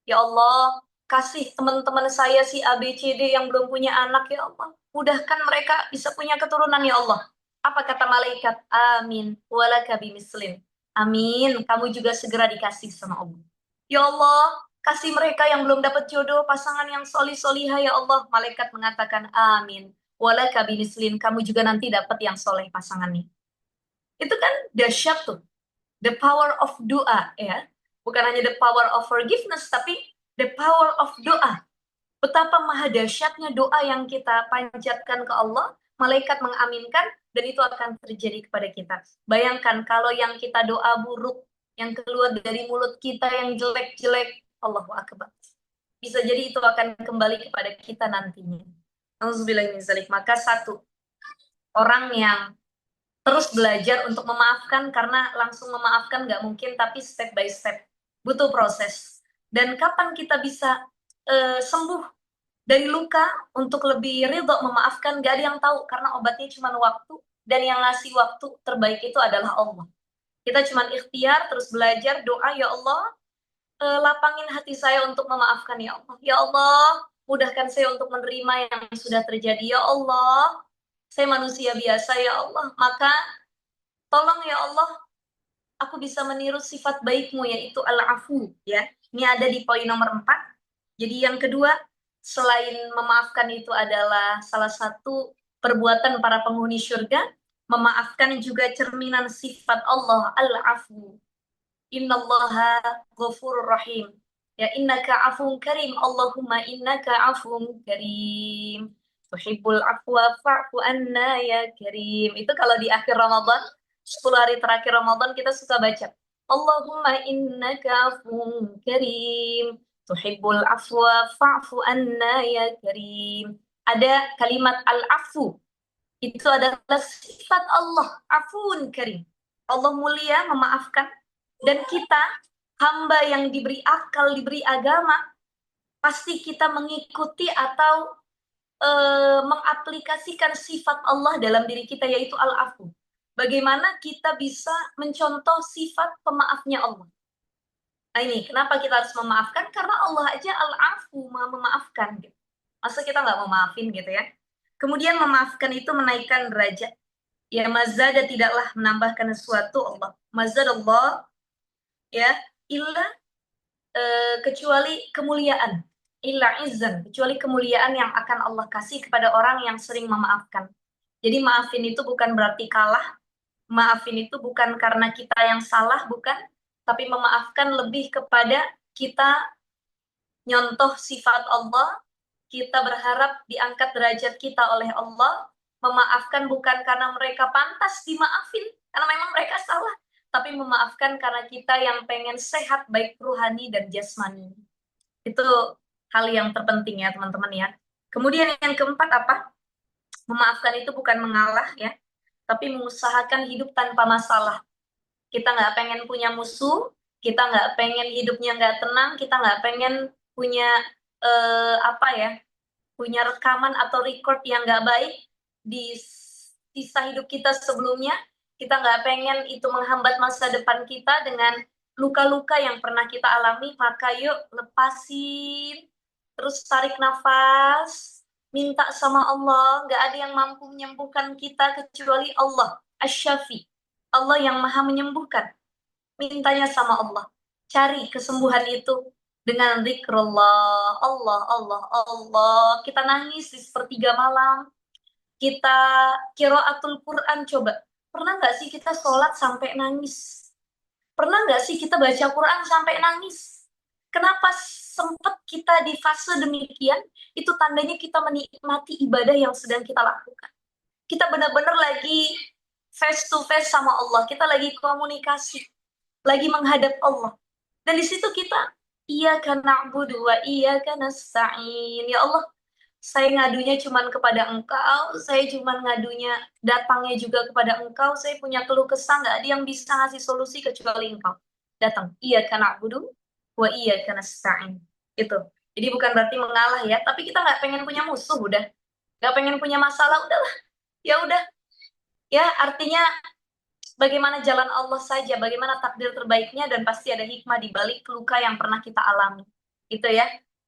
Ya Allah, kasih teman-teman saya si ABCD yang belum punya anak, ya Allah. Mudahkan mereka bisa punya keturunan, ya Allah. Apa kata malaikat? Amin. Walaka bimislin. Amin. Kamu juga segera dikasih sama Allah. Ya Allah, kasih mereka yang belum dapat jodoh, pasangan yang solih-solihah, ya Allah. Malaikat mengatakan amin. Walaka bimislin. Kamu juga nanti dapat yang soleh pasangannya. Itu kan dahsyat tuh. The power of doa, ya. Bukan hanya the power of forgiveness, tapi the power of doa. Betapa maha dahsyatnya doa yang kita panjatkan ke Allah, malaikat mengaminkan, dan itu akan terjadi kepada kita. Bayangkan kalau yang kita doa buruk, yang keluar dari mulut kita yang jelek-jelek, Allahu Akbar. Bisa jadi itu akan kembali kepada kita nantinya. Auzubillahi. Maka satu, orang yang terus belajar untuk memaafkan, karena langsung memaafkan nggak mungkin, tapi step by step. Butuh proses. Dan kapan kita bisa sembuh dari luka untuk lebih ridho memaafkan, gak ada yang tahu, karena obatnya cuma waktu, dan yang ngasih waktu terbaik itu adalah Allah. Kita cuma ikhtiar, terus belajar, doa, ya Allah, lapangin hati saya untuk memaafkan, ya Allah. Ya Allah, mudahkan saya untuk menerima yang sudah terjadi, ya Allah. Saya manusia biasa, ya Allah. Maka tolong ya Allah, aku bisa meniru sifat baikmu, yaitu al-afu. Ya, ini ada di poin nomor 4. Jadi yang kedua, selain memaafkan itu adalah salah satu perbuatan para penghuni surga, memaafkan juga cerminan sifat Allah al-afu. Innallaha ghafurur rahim. Ya innaka afun karim. Allahumma innaka afun karim. Tuhibbul afwa fa'fu anna ya karim. Itu kalau di akhir Ramadan, 10 hari terakhir Ramadan kita suka baca. Allahumma innaka afun karim. Tuhibbul afwa fa'fu anna ya karim. Ada kalimat al-afu. Itu adalah sifat Allah, afun karim. Allah mulia, memaafkan. Dan kita, hamba yang diberi akal, diberi agama, pasti kita mengikuti atau mengaplikasikan sifat Allah dalam diri kita, yaitu al-afu. Bagaimana kita bisa mencontoh sifat pemaafnya Allah. Nah ini, kenapa kita harus memaafkan? Karena Allah aja al-afu, memaafkan. Gitu. Masa kita nggak mau maafin gitu ya? Kemudian memaafkan itu menaikkan derajat. Ya mazada tidaklah menambahkan sesuatu Allah. Mazad Allah ya illa kecuali kemuliaan, illa izzan, kecuali kemuliaan yang akan Allah kasih kepada orang yang sering memaafkan. Jadi maafin itu bukan berarti kalah, maafin itu bukan karena kita yang salah, bukan, tapi memaafkan lebih kepada kita nyontoh sifat Allah, kita berharap diangkat derajat kita oleh Allah, memaafkan bukan karena mereka pantas dimaafin, karena memang mereka salah, tapi memaafkan karena kita yang pengen sehat baik ruhani dan jasmani. Itu hal yang terpenting ya teman-teman ya. Kemudian yang keempat apa? Memaafkan itu bukan mengalah ya, tapi mengusahakan hidup tanpa masalah. Kita nggak pengen punya musuh, kita nggak pengen hidupnya nggak tenang, kita nggak pengen punya apa ya, punya rekaman atau record yang nggak baik di sisa hidup kita sebelumnya. Kita nggak pengen itu menghambat masa depan kita dengan luka-luka yang pernah kita alami. Maka yuk lepasin, terus tarik nafas, minta sama Allah. Nggak ada yang mampu menyembuhkan kita kecuali Allah, Asy-Syafi, Allah yang maha menyembuhkan. Mintanya sama Allah, cari kesembuhan itu dengan zikrullah, Allah, Allah, Allah. Kita nangis di sepertiga malam, kita qiraatul Quran, coba. Pernah nggak sih kita sholat sampai nangis? Pernah nggak sih kita baca Quran sampai nangis? Kenapa sempat kita di fase demikian? Itu tandanya kita menikmati ibadah yang sedang kita lakukan. Kita benar-benar lagi face to face sama Allah. Kita lagi komunikasi, lagi menghadap Allah. Dan di situ kita iyyaka na'budu wa iyyaka nasta'in. Ya Allah, saya ngadunya cuma kepada Engkau, saya cuma ngadunya datangnya juga kepada Engkau, saya punya keluh kesah, nggak ada yang bisa ngasih solusi kecuali Engkau. Datang, iyyaka na'budu wa iyyaka nasta'in. Itu. Jadi bukan berarti mengalah ya, tapi kita nggak pengen punya musuh udah. Nggak pengen punya masalah, udahlah. Ya udah. Ya, artinya bagaimana jalan Allah saja, bagaimana takdir terbaiknya, dan pasti ada hikmah di balik luka yang pernah kita alami. Gitu ya.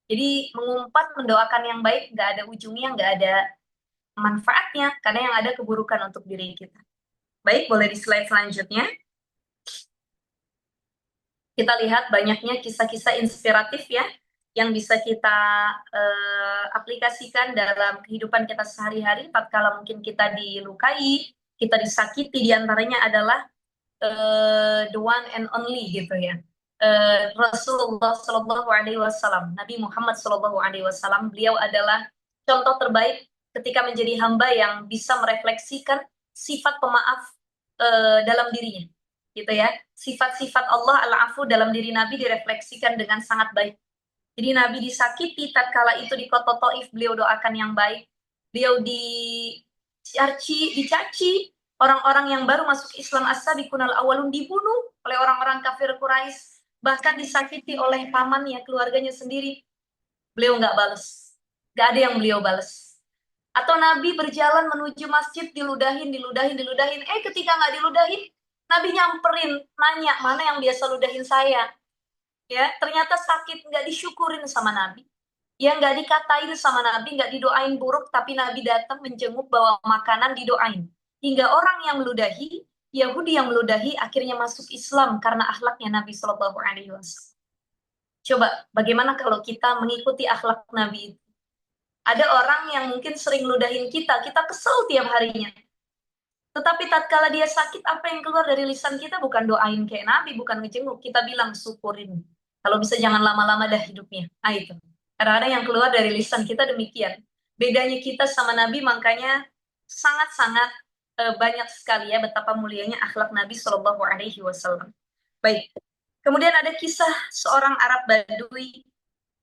Jadi mengumpat, mendoakan yang baik, nggak ada ujungnya, nggak ada manfaatnya, karena yang ada keburukan untuk diri kita. Baik, boleh di slide selanjutnya. Kita lihat banyaknya kisah-kisah inspiratif ya, yang bisa kita aplikasikan dalam kehidupan kita sehari-hari, tatkala mungkin kita dilukai, kita disakiti, diantaranya adalah the one and only gitu ya. Rasulullah Shallallahu Alaihi Wasallam, Nabi Muhammad Shallallahu Alaihi Wasallam, beliau adalah contoh terbaik ketika menjadi hamba yang bisa merefleksikan sifat pemaaf dalam dirinya, gitu ya. Sifat-sifat Allah al-afu dalam diri Nabi direfleksikan dengan sangat baik. Jadi Nabi disakiti, tatkala itu di kota Taif beliau doakan yang baik. Beliau dicaci, orang-orang yang baru masuk Islam as-sabiqunal awalun dibunuh oleh orang-orang kafir Quraisy, bahkan disakiti oleh pamannya, keluarganya sendiri. Beliau nggak balas, nggak ada yang beliau balas. Atau Nabi berjalan menuju masjid, diludahin. Ketika nggak diludahin, Nabi nyamperin, nanya, mana yang biasa ludahin saya? Ya, ternyata sakit, nggak disyukurin sama Nabi. Ya, nggak dikatain sama Nabi, nggak didoain buruk, tapi Nabi datang menjenguk bawa makanan didoain. Hingga orang yang meludahi, Yahudi yang meludahi, akhirnya masuk Islam karena akhlaknya Nabi Shallallahu Alaihi Wasallam. Coba, bagaimana kalau kita mengikuti akhlak Nabi itu? Ada orang yang mungkin sering ludahin kita kesel tiap harinya. Tetapi tatkala dia sakit, apa yang keluar dari lisan kita bukan doain kayak Nabi, bukan ngejenguk. Kita bilang syukurin. Kalau bisa jangan lama-lama dah hidupnya. Nah itu. Kadang-kadang yang keluar dari lisan kita demikian. Bedanya kita sama Nabi makanya sangat-sangat banyak sekali ya betapa mulianya akhlak Nabi Shallallahu Alaihi Wasallam. Baik. Kemudian ada kisah seorang Arab Badui,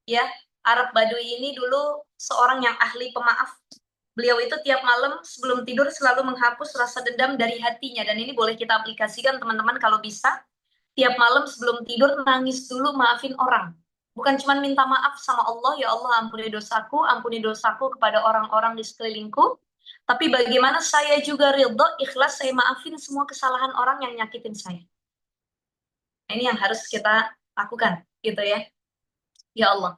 ya. Arab Badui ini dulu seorang yang ahli pemaaf. Beliau itu tiap malam sebelum tidur selalu menghapus rasa dendam dari hatinya. Dan ini boleh kita aplikasikan teman-teman kalau bisa. Tiap malam sebelum tidur nangis dulu maafin orang. Bukan cuma minta maaf sama Allah, ya Allah ampuni dosaku kepada orang-orang di sekelilingku. Tapi bagaimana saya juga ridho, ikhlas saya maafin semua kesalahan orang yang nyakitin saya. Ini yang harus kita lakukan, gitu ya. Ya Allah.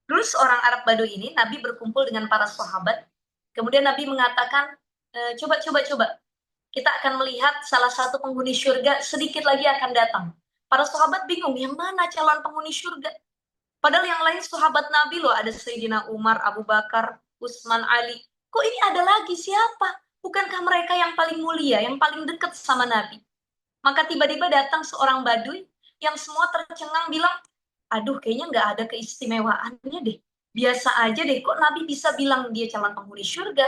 Dulu seorang Arab Badui ini, Nabi berkumpul dengan para sahabat. Kemudian Nabi mengatakan, coba, kita akan melihat salah satu penghuni surga sedikit lagi akan datang. Para sahabat bingung, yang mana calon penghuni surga? Padahal yang lain sahabat Nabi loh, ada Sayyidina Umar, Abu Bakar, Utsman, Ali. Kok ini ada lagi siapa? Bukankah mereka yang paling mulia, yang paling dekat sama Nabi? Maka tiba-tiba datang seorang Baduy yang semua tercengang bilang, aduh kayaknya nggak ada keistimewaannya deh. Biasa aja deh, kok Nabi bisa bilang dia calon penghuni surga?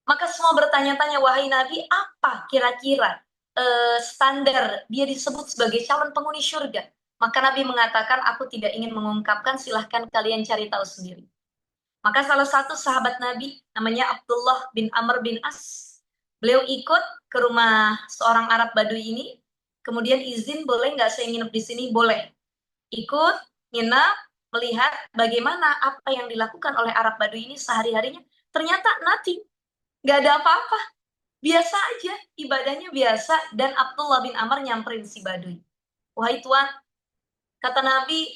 Maka semua bertanya-tanya, wahai Nabi, apa kira-kira standar dia disebut sebagai calon penghuni surga? Maka Nabi mengatakan, aku tidak ingin mengungkapkan, silahkan kalian cari tahu sendiri. Maka salah satu sahabat Nabi, namanya Abdullah bin Amr bin As, beliau ikut ke rumah seorang Arab Badui ini, kemudian izin, boleh nggak saya nginep di sini? Boleh. Ikut, nginep, melihat bagaimana apa yang dilakukan oleh Arab Badui ini sehari-harinya. Ternyata nothing, nggak ada apa-apa. Biasa aja, ibadahnya biasa, dan Abdullah bin Amr nyamperin si Badui. Wahai Tuan, kata Nabi,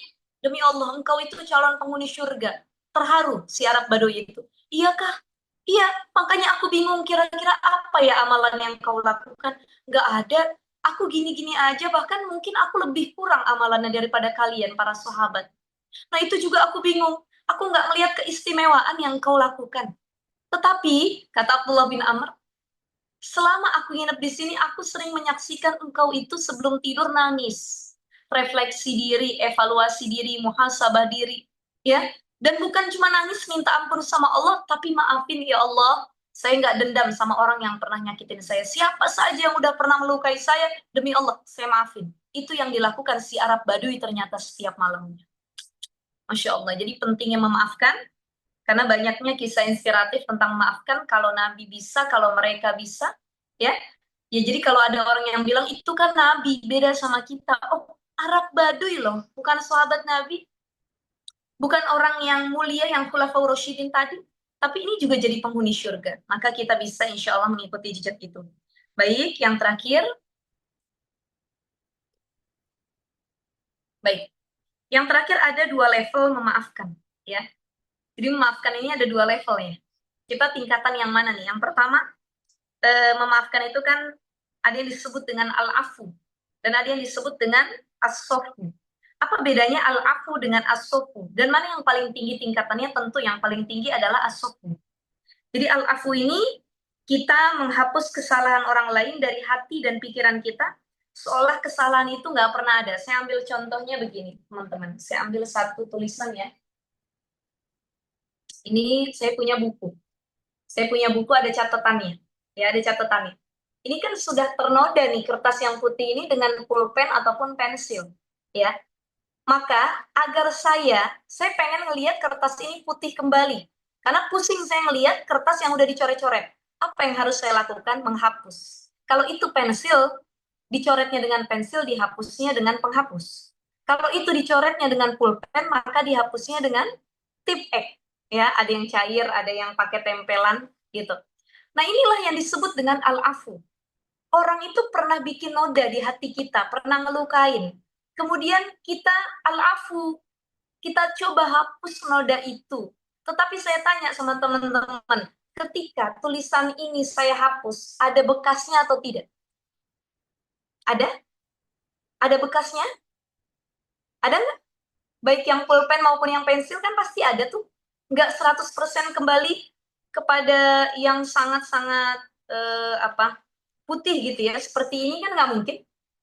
demi Allah, engkau itu calon penghuni surga. Terharu si Arab Badui itu. Iyakah? Iya, makanya aku bingung kira-kira apa ya amalan yang kau lakukan. Nggak ada, aku gini-gini aja, bahkan mungkin aku lebih kurang amalannya daripada kalian, para sahabat. Nah itu juga aku bingung, aku nggak melihat keistimewaan yang kau lakukan. Tetapi, kata Abdullah bin Amr, selama aku nginep di sini, aku sering menyaksikan engkau itu sebelum tidur nangis. Refleksi diri, evaluasi diri, muhasabah diri. Ya, dan bukan cuma nangis minta ampun sama Allah, tapi maafin ya Allah, saya nggak dendam sama orang yang pernah nyakitin saya. Siapa saja yang udah pernah melukai saya, demi Allah, saya maafin. Itu yang dilakukan si Arab Badui ternyata setiap malamnya. Masya Allah, jadi pentingnya memaafkan, karena banyaknya kisah inspiratif tentang maafkan, kalau Nabi bisa, kalau mereka bisa, ya. Ya jadi kalau ada orang yang bilang itu kan Nabi beda sama kita. Oh, Arab Baduy loh, bukan sahabat Nabi, bukan orang yang mulia yang Khulafaur Rasyidin tadi, tapi ini juga jadi penghuni surga. Maka kita bisa insya Allah mengikuti jejak itu. Baik, yang terakhir, baik. Yang terakhir ada dua level memaafkan, ya. Jadi memaafkan ini ada dua level ya. Kita tingkatan yang mana nih? Yang pertama, memaafkan itu kan ada yang disebut dengan al-afu dan ada yang disebut dengan as-sofu. Apa bedanya al-afu dengan as-sofu? Dan mana yang paling tinggi tingkatannya? Tentu yang paling tinggi adalah as-sofu. Jadi al-afu ini kita menghapus kesalahan orang lain dari hati dan pikiran kita, seolah kesalahan itu nggak pernah ada. Saya ambil contohnya begini, teman-teman. Saya ambil satu tulisan ya. Ini saya punya buku. Saya punya buku ada catatannya. Ya, ada catatannya. Ini kan sudah ternoda nih kertas yang putih ini dengan pulpen ataupun pensil. Ya. Maka agar saya pengen ngelihat kertas ini putih kembali. Karena pusing saya ngelihat kertas yang udah dicoret-coret. Apa yang harus saya lakukan? Menghapus. Kalau itu pensil, dicoretnya dengan pensil, dihapusnya dengan penghapus. Kalau itu dicoretnya dengan pulpen, maka dihapusnya dengan tip X. Ya, ada yang cair, ada yang pakai tempelan gitu. Nah, inilah yang disebut dengan al-afu. orang itu pernah bikin noda di hati kita, pernah ngelukain. Kemudian kita al-afu, kita coba hapus noda itu. Tetapi saya tanya sama teman-teman, ketika tulisan ini saya hapus, ada bekasnya atau tidak? Ada? Ada bekasnya? Ada nggak? Baik yang pulpen maupun yang pensil kan pasti ada tuh. Nggak 100% kembali kepada yang sangat-sangat apa putih gitu ya. Seperti ini kan nggak mungkin.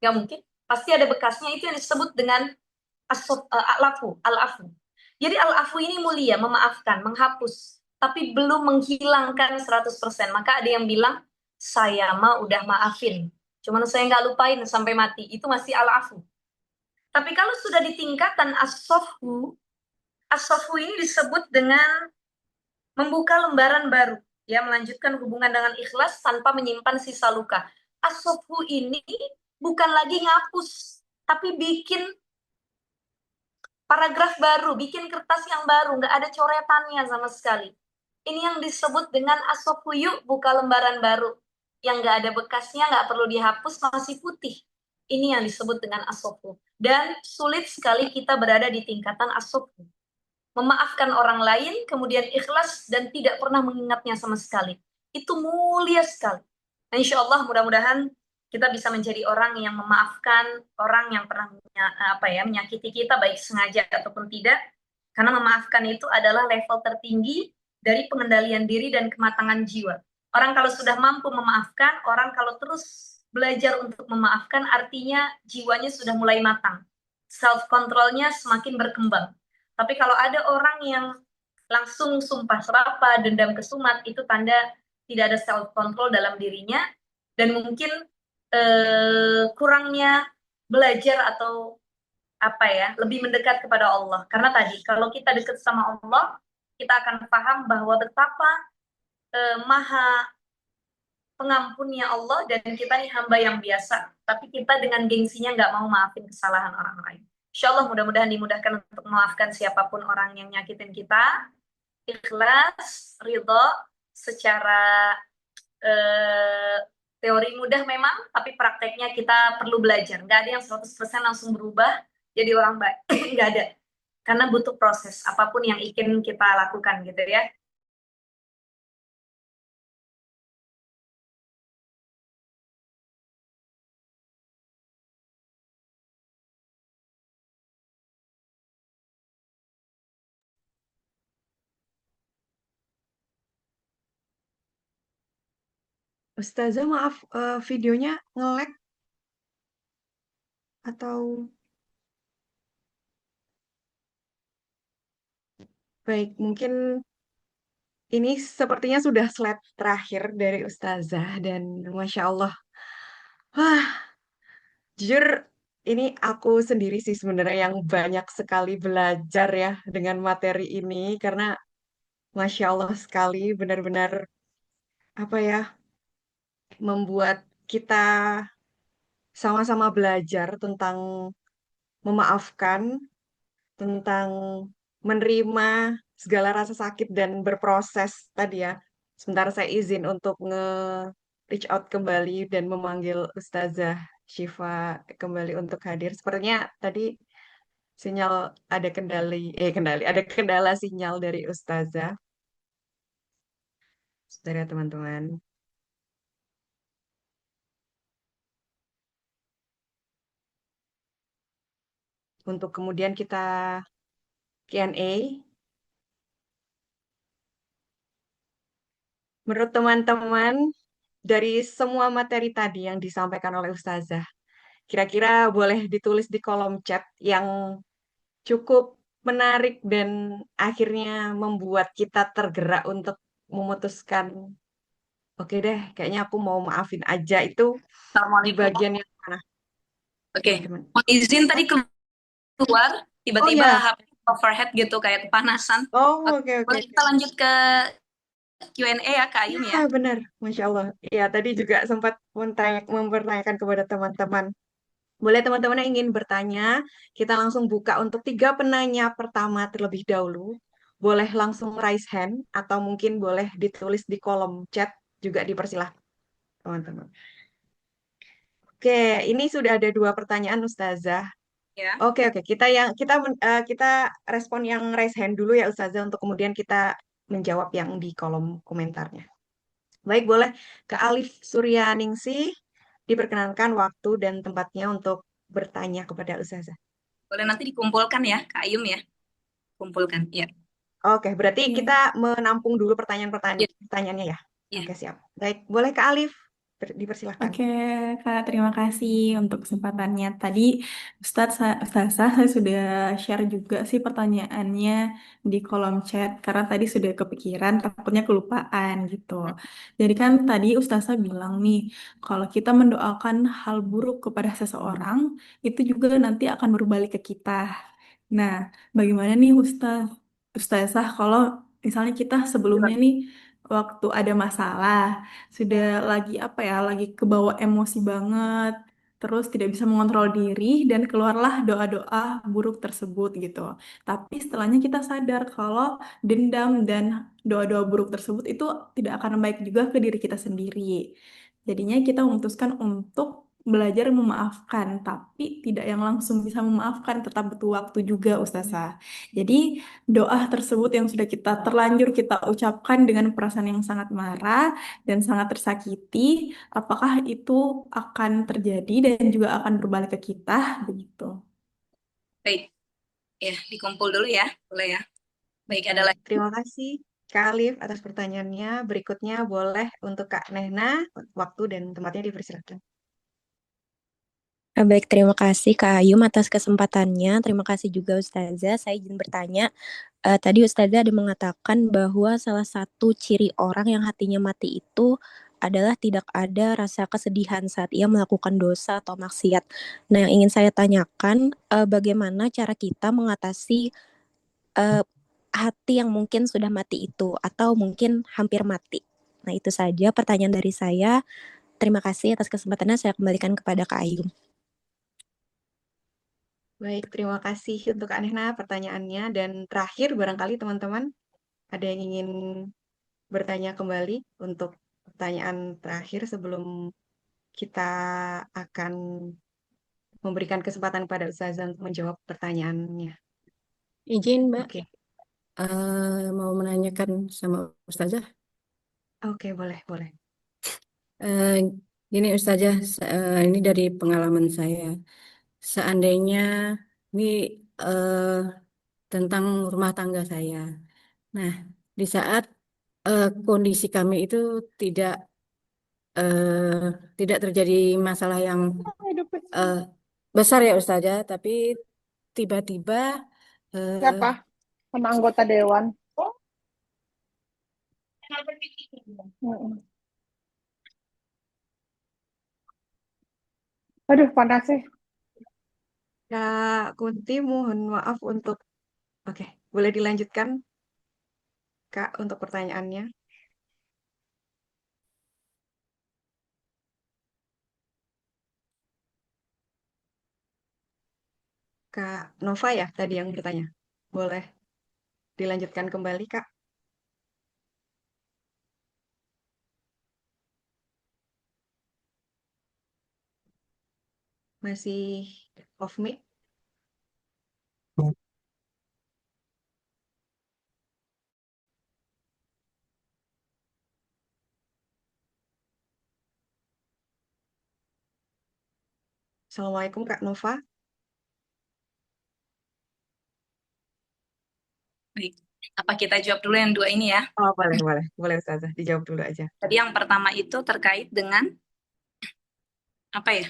Nggak mungkin. Pasti ada bekasnya, itu yang disebut dengan al-afu. Jadi al-afu ini mulia, memaafkan, menghapus, tapi belum menghilangkan 100%. Maka ada yang bilang, saya mah udah maafin, cuman saya nggak lupain sampai mati. Itu masih al-afu. Tapi kalau sudah di tingkatan as-sofhu ini disebut dengan membuka lembaran baru, ya, melanjutkan hubungan dengan ikhlas tanpa menyimpan sisa luka. As-sofhu ini bukan lagi ngapus, tapi bikin paragraf baru, bikin kertas yang baru, nggak ada coretannya sama sekali. Ini yang disebut dengan as-sofhu, buka lembaran baru. Yang nggak ada bekasnya, nggak perlu dihapus, masih putih. Ini yang disebut dengan as-sofhu. Dan sulit sekali kita berada di tingkatan as-sofhu. Memaafkan orang lain, kemudian ikhlas, dan tidak pernah mengingatnya sama sekali. Itu mulia sekali. Nah, insya Allah mudah-mudahan kita bisa menjadi orang yang memaafkan orang yang pernah menyakiti kita, baik sengaja ataupun tidak. Karena memaafkan itu adalah level tertinggi dari pengendalian diri dan kematangan jiwa. Orang kalau sudah mampu memaafkan, orang kalau terus belajar untuk memaafkan, artinya jiwanya sudah mulai matang. Self-controlnya semakin berkembang. Tapi kalau ada orang yang langsung sumpah serapah, dendam kesumat, itu tanda tidak ada self-control dalam dirinya, dan mungkin kurangnya belajar atau lebih mendekat kepada Allah. Karena tadi kalau kita dekat sama Allah, kita akan paham bahwa betapa maha pengampunnya Allah, dan kita nih hamba yang biasa, tapi kita dengan gengsinya nggak mau maafin kesalahan orang lain. Insya Allah mudah-mudahan dimudahkan untuk memaafkan siapapun orang yang nyakitin kita, ikhlas, ridho, secara eh, teori mudah memang, tapi prakteknya kita perlu belajar. Nggak ada yang 100% langsung berubah jadi orang baik. Nggak ada. Karena butuh proses, apapun yang ingin kita lakukan gitu ya. Ustazah, maaf, videonya nge-lag atau baik, mungkin ini sepertinya sudah slide terakhir dari Ustazah dan Masya Allah. Wah, jujur ini aku sendiri sih sebenarnya yang banyak sekali belajar ya dengan materi ini karena Masya Allah sekali benar-benar apa ya membuat kita sama-sama belajar tentang memaafkan, tentang menerima segala rasa sakit dan berproses tadi ya. Sebentar saya izin untuk reach out kembali dan memanggil Ustazah Syifa kembali untuk hadir. Sepertinya tadi sinyal ada kendala sinyal dari Ustazah. Sebentar ya teman-teman. Untuk kemudian kita Q&A. Menurut teman-teman, dari semua materi tadi yang disampaikan oleh Ustazah, kira-kira boleh ditulis di kolom chat yang cukup menarik dan akhirnya membuat kita tergerak untuk memutuskan, oke deh, kayaknya aku mau maafin aja itu di Assalamualaikum. bagian yang mana, Oke, teman-teman? mau izin tadi keluar, Oh tiba-tiba ya, HP overhead gitu, kayak kepanasan. oh Oke, oke oke boleh oke. kita lanjut ke Q&A ya, Kak Ayun Ya ya. benar, Masya Allah. Ya tadi juga sempat mempertanyakan kepada teman-teman. Boleh teman-teman yang ingin bertanya, kita langsung buka untuk tiga penanya pertama terlebih dahulu. Boleh langsung raise hand atau mungkin boleh ditulis di kolom chat juga dipersilahkan teman-teman. Oke, ini sudah ada dua pertanyaan Ustazah. Ya, Oke, oke. Kita respon yang raise hand dulu ya Ustazah untuk kemudian kita menjawab yang di kolom komentarnya. Baik, boleh ke Alif Suryaningsih diperkenankan waktu dan tempatnya untuk bertanya kepada Ustazah. boleh nanti dikumpulkan ya, Kak Ayum ya, kumpulkan. Ya, Oke, berarti kita Oke, menampung dulu ya, pertanyaannya ya. ya. Oke, siap. Baik, boleh ke Alif. Dipersilahkan. oke, Kak, terima kasih untuk kesempatannya. Tadi Ustazah saya sudah share juga sih pertanyaannya di kolom chat karena tadi sudah kepikiran, takutnya kelupaan gitu. Jadi kan tadi Ustazah bilang nih, kalau kita mendoakan hal buruk kepada seseorang, itu juga nanti akan berbalik ke kita. Nah, bagaimana nih Ustazah kalau misalnya kita sebelumnya nih waktu ada masalah sudah lagi apa ya, lagi kebawa emosi banget, terus tidak bisa mengontrol diri dan keluarlah doa-doa buruk tersebut gitu. Tapi setelahnya kita sadar kalau dendam dan doa-doa buruk tersebut itu tidak akan baik juga ke diri kita sendiri. Jadinya kita memutuskan untuk belajar memaafkan, tapi tidak yang langsung bisa memaafkan, tetap butuh waktu juga, Ustazah. Jadi doa tersebut yang sudah terlanjur kita ucapkan dengan perasaan yang sangat marah dan sangat tersakiti, apakah itu akan terjadi dan juga akan berbalik ke kita begitu. Baik, ya, dikumpul dulu ya, boleh ya. Baik, ada Baik, lagi. terima kasih Kak Alif atas pertanyaannya. Berikutnya boleh untuk Kak Nehna, waktu dan tempatnya dipersilakan. Baik, terima kasih Kak Ayum atas kesempatannya. Terima kasih juga Ustazah. Saya izin bertanya, tadi Ustazah ada mengatakan bahwa salah satu ciri orang yang hatinya mati itu adalah tidak ada rasa kesedihan saat ia melakukan dosa atau maksiat. Nah, yang ingin saya tanyakan, bagaimana cara kita mengatasi eh, hati yang mungkin sudah mati itu atau mungkin hampir mati. Nah, itu saja pertanyaan dari saya. Terima kasih atas kesempatannya. Saya kembalikan kepada Kak Ayum. Baik, terima kasih untuk Kak Nehna pertanyaannya. Dan terakhir, barangkali teman-teman ada yang ingin bertanya kembali untuk pertanyaan terakhir sebelum kita akan memberikan kesempatan pada Ustazah untuk menjawab pertanyaannya. Izin Mbak, Oke, mau menanyakan sama Ustazah. oke, boleh, boleh. Eh, Gini Ustazah, ini dari pengalaman saya. Seandainya ini eh, tentang rumah tangga saya. Nah, di saat kondisi kami itu tidak eh, tidak terjadi masalah yang eh, besar ya Ustazah, tapi tiba-tiba Siapa? Sama anggota dewan. Mm-mm. Aduh, panas sih. Kak Kunti, mohon maaf untuk... Oke, boleh dilanjutkan, Kak, untuk pertanyaannya. Kak Nova ya tadi yang bertanya. Boleh dilanjutkan kembali, Kak? Masih off mic? Assalamualaikum, Kak Nova. Baik, apa kita jawab dulu yang dua ini ya? Oh, boleh, boleh. Boleh, Ustazah. Dijawab dulu aja. Tadi yang pertama itu terkait dengan apa ya?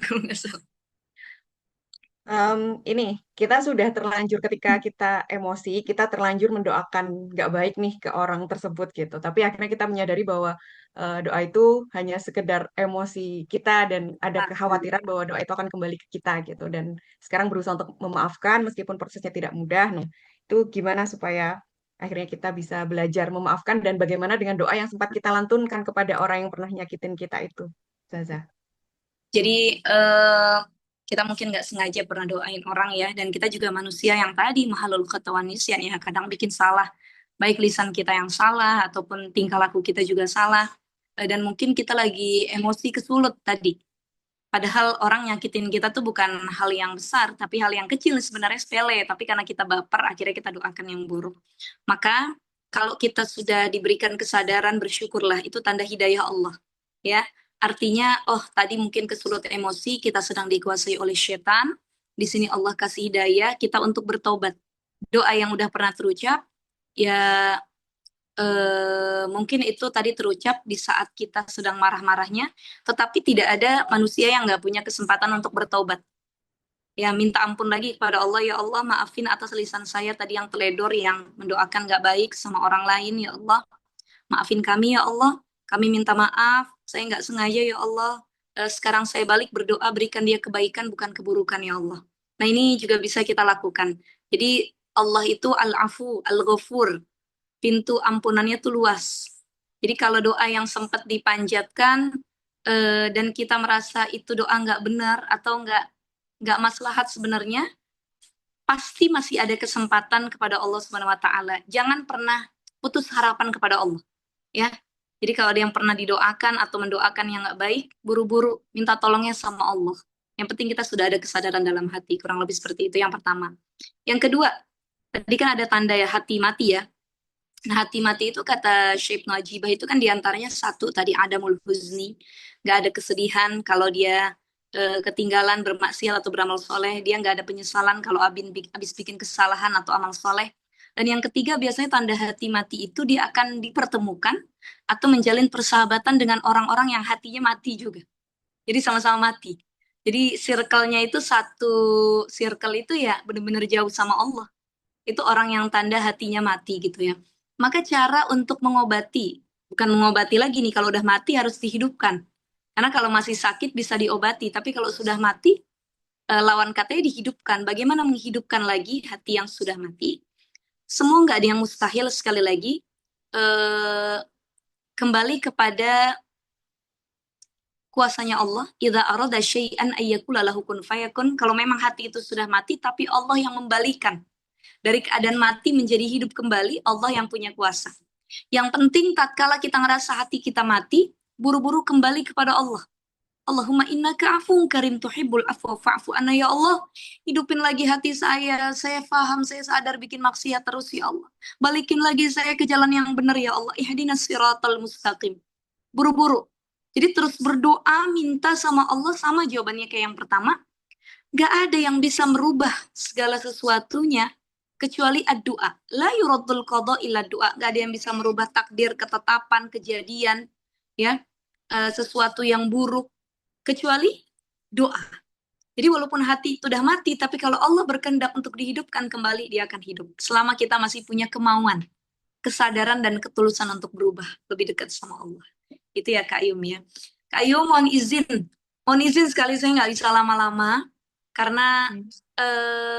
Kalau nggak salah. Em, ini, kita sudah terlanjur ketika kita emosi, kita terlanjur mendoakan nggak baik nih ke orang tersebut gitu. Tapi akhirnya kita menyadari bahwa doa itu hanya sekedar emosi kita dan ada kekhawatiran bahwa doa itu akan kembali ke kita gitu. Dan sekarang berusaha untuk memaafkan meskipun prosesnya tidak mudah. Nah, itu gimana supaya akhirnya kita bisa belajar memaafkan dan bagaimana dengan doa yang sempat kita lantunkan kepada orang yang pernah nyakitin kita itu, Zaza. Jadi kita mungkin nggak sengaja pernah doain orang ya, dan kita juga manusia yang tadi mahalul ketahuan nisyan ya, kadang bikin salah, baik lisan kita yang salah ataupun tingkah laku kita juga salah. Dan mungkin kita lagi emosi kesulut tadi. Padahal orang nyakitin kita tuh bukan hal yang besar, tapi hal yang kecil sebenarnya sepele. Tapi karena kita baper, akhirnya kita doakan yang buruk. Maka kalau kita sudah diberikan kesadaran, bersyukurlah. Itu tanda hidayah Allah. Ya, artinya, oh tadi mungkin kesulut emosi, kita sedang dikuasai oleh setan. Di sini Allah kasih hidayah kita untuk bertobat. Doa yang udah pernah terucap, ya mungkin itu tadi terucap di saat kita sedang marah-marahnya, tetapi tidak ada manusia yang nggak punya kesempatan untuk bertobat. Ya, minta ampun lagi kepada Allah, ya Allah, maafin atas lisan saya tadi yang teledor, yang mendoakan nggak baik sama orang lain, ya Allah. Maafin kami, ya Allah. Kami minta maaf, saya nggak sengaja, ya Allah. Sekarang saya balik berdoa, berikan dia kebaikan, bukan keburukan, ya Allah. Nah, ini juga bisa kita lakukan. Jadi, Allah itu Al-Afu, Al-Ghafur, pintu ampunannya tuh luas. Jadi kalau doa yang sempat dipanjatkan dan kita merasa itu doa nggak benar atau nggak maslahat sebenarnya, pasti masih ada kesempatan kepada Allah Subhanahu Wa Taala. Jangan pernah putus harapan kepada Allah, ya. Jadi kalau ada yang pernah didoakan atau mendoakan yang nggak baik, buru-buru minta tolongnya sama Allah. Yang penting kita sudah ada kesadaran dalam hati, kurang lebih seperti itu yang pertama. Yang kedua, tadi kan ada tanda ya hati mati ya. Nah, hati mati itu kata Syekh Najibah itu kan diantaranya satu tadi adamul huzni, nggak ada kesedihan kalau dia ketinggalan bermaksiat atau beramal soleh, dia nggak ada penyesalan kalau habis bikin kesalahan atau amal soleh. Dan yang ketiga biasanya tanda hati mati itu dia akan dipertemukan atau menjalin persahabatan dengan orang-orang yang hatinya mati juga. Jadi sama-sama mati. Jadi circle-nya itu satu circle itu ya benar-benar jauh sama Allah. Itu orang yang tanda hatinya mati gitu ya. Maka cara untuk mengobati, bukan mengobati lagi nih, kalau udah mati harus dihidupkan. Karena kalau masih sakit bisa diobati, tapi kalau sudah mati, lawan katanya dihidupkan. Bagaimana menghidupkan lagi hati yang sudah mati? Semua nggak ada yang mustahil, sekali lagi. Kembali kepada kuasanya Allah. Idza arada syai'an ayyakula lahu kun fayakun. Kalau memang hati itu sudah mati, tapi Allah yang membalikan. Dari keadaan mati menjadi hidup kembali, Allah yang punya kuasa. Yang penting tatkala kita ngerasa hati kita mati, buru-buru kembali kepada Allah. Allahumma innaka afuwun karim tuhibbul afwa fa'fu anna, ya Allah. Hidupin lagi hati saya paham, saya sadar bikin maksiat terus ya Allah. Balikin lagi saya ke jalan yang benar ya Allah. Ihdinas siratal mustaqim. Buru-buru. Jadi terus berdoa, minta sama Allah, sama jawabannya kayak yang pertama. Gak ada yang bisa merubah segala sesuatunya kecuali doa. La yuraddul qada illa doa. Gak ada yang bisa merubah takdir, ketetapan, kejadian, ya, sesuatu yang buruk kecuali doa. Jadi walaupun hati itu sudah mati, tapi kalau Allah berkehendak untuk dihidupkan kembali, dia akan hidup. Selama kita masih punya kemauan, kesadaran dan ketulusan untuk berubah lebih dekat sama Allah. Itu ya Kak Yum ya. Kak Yum mohon izin sekali, saya nggak bisa lama-lama karena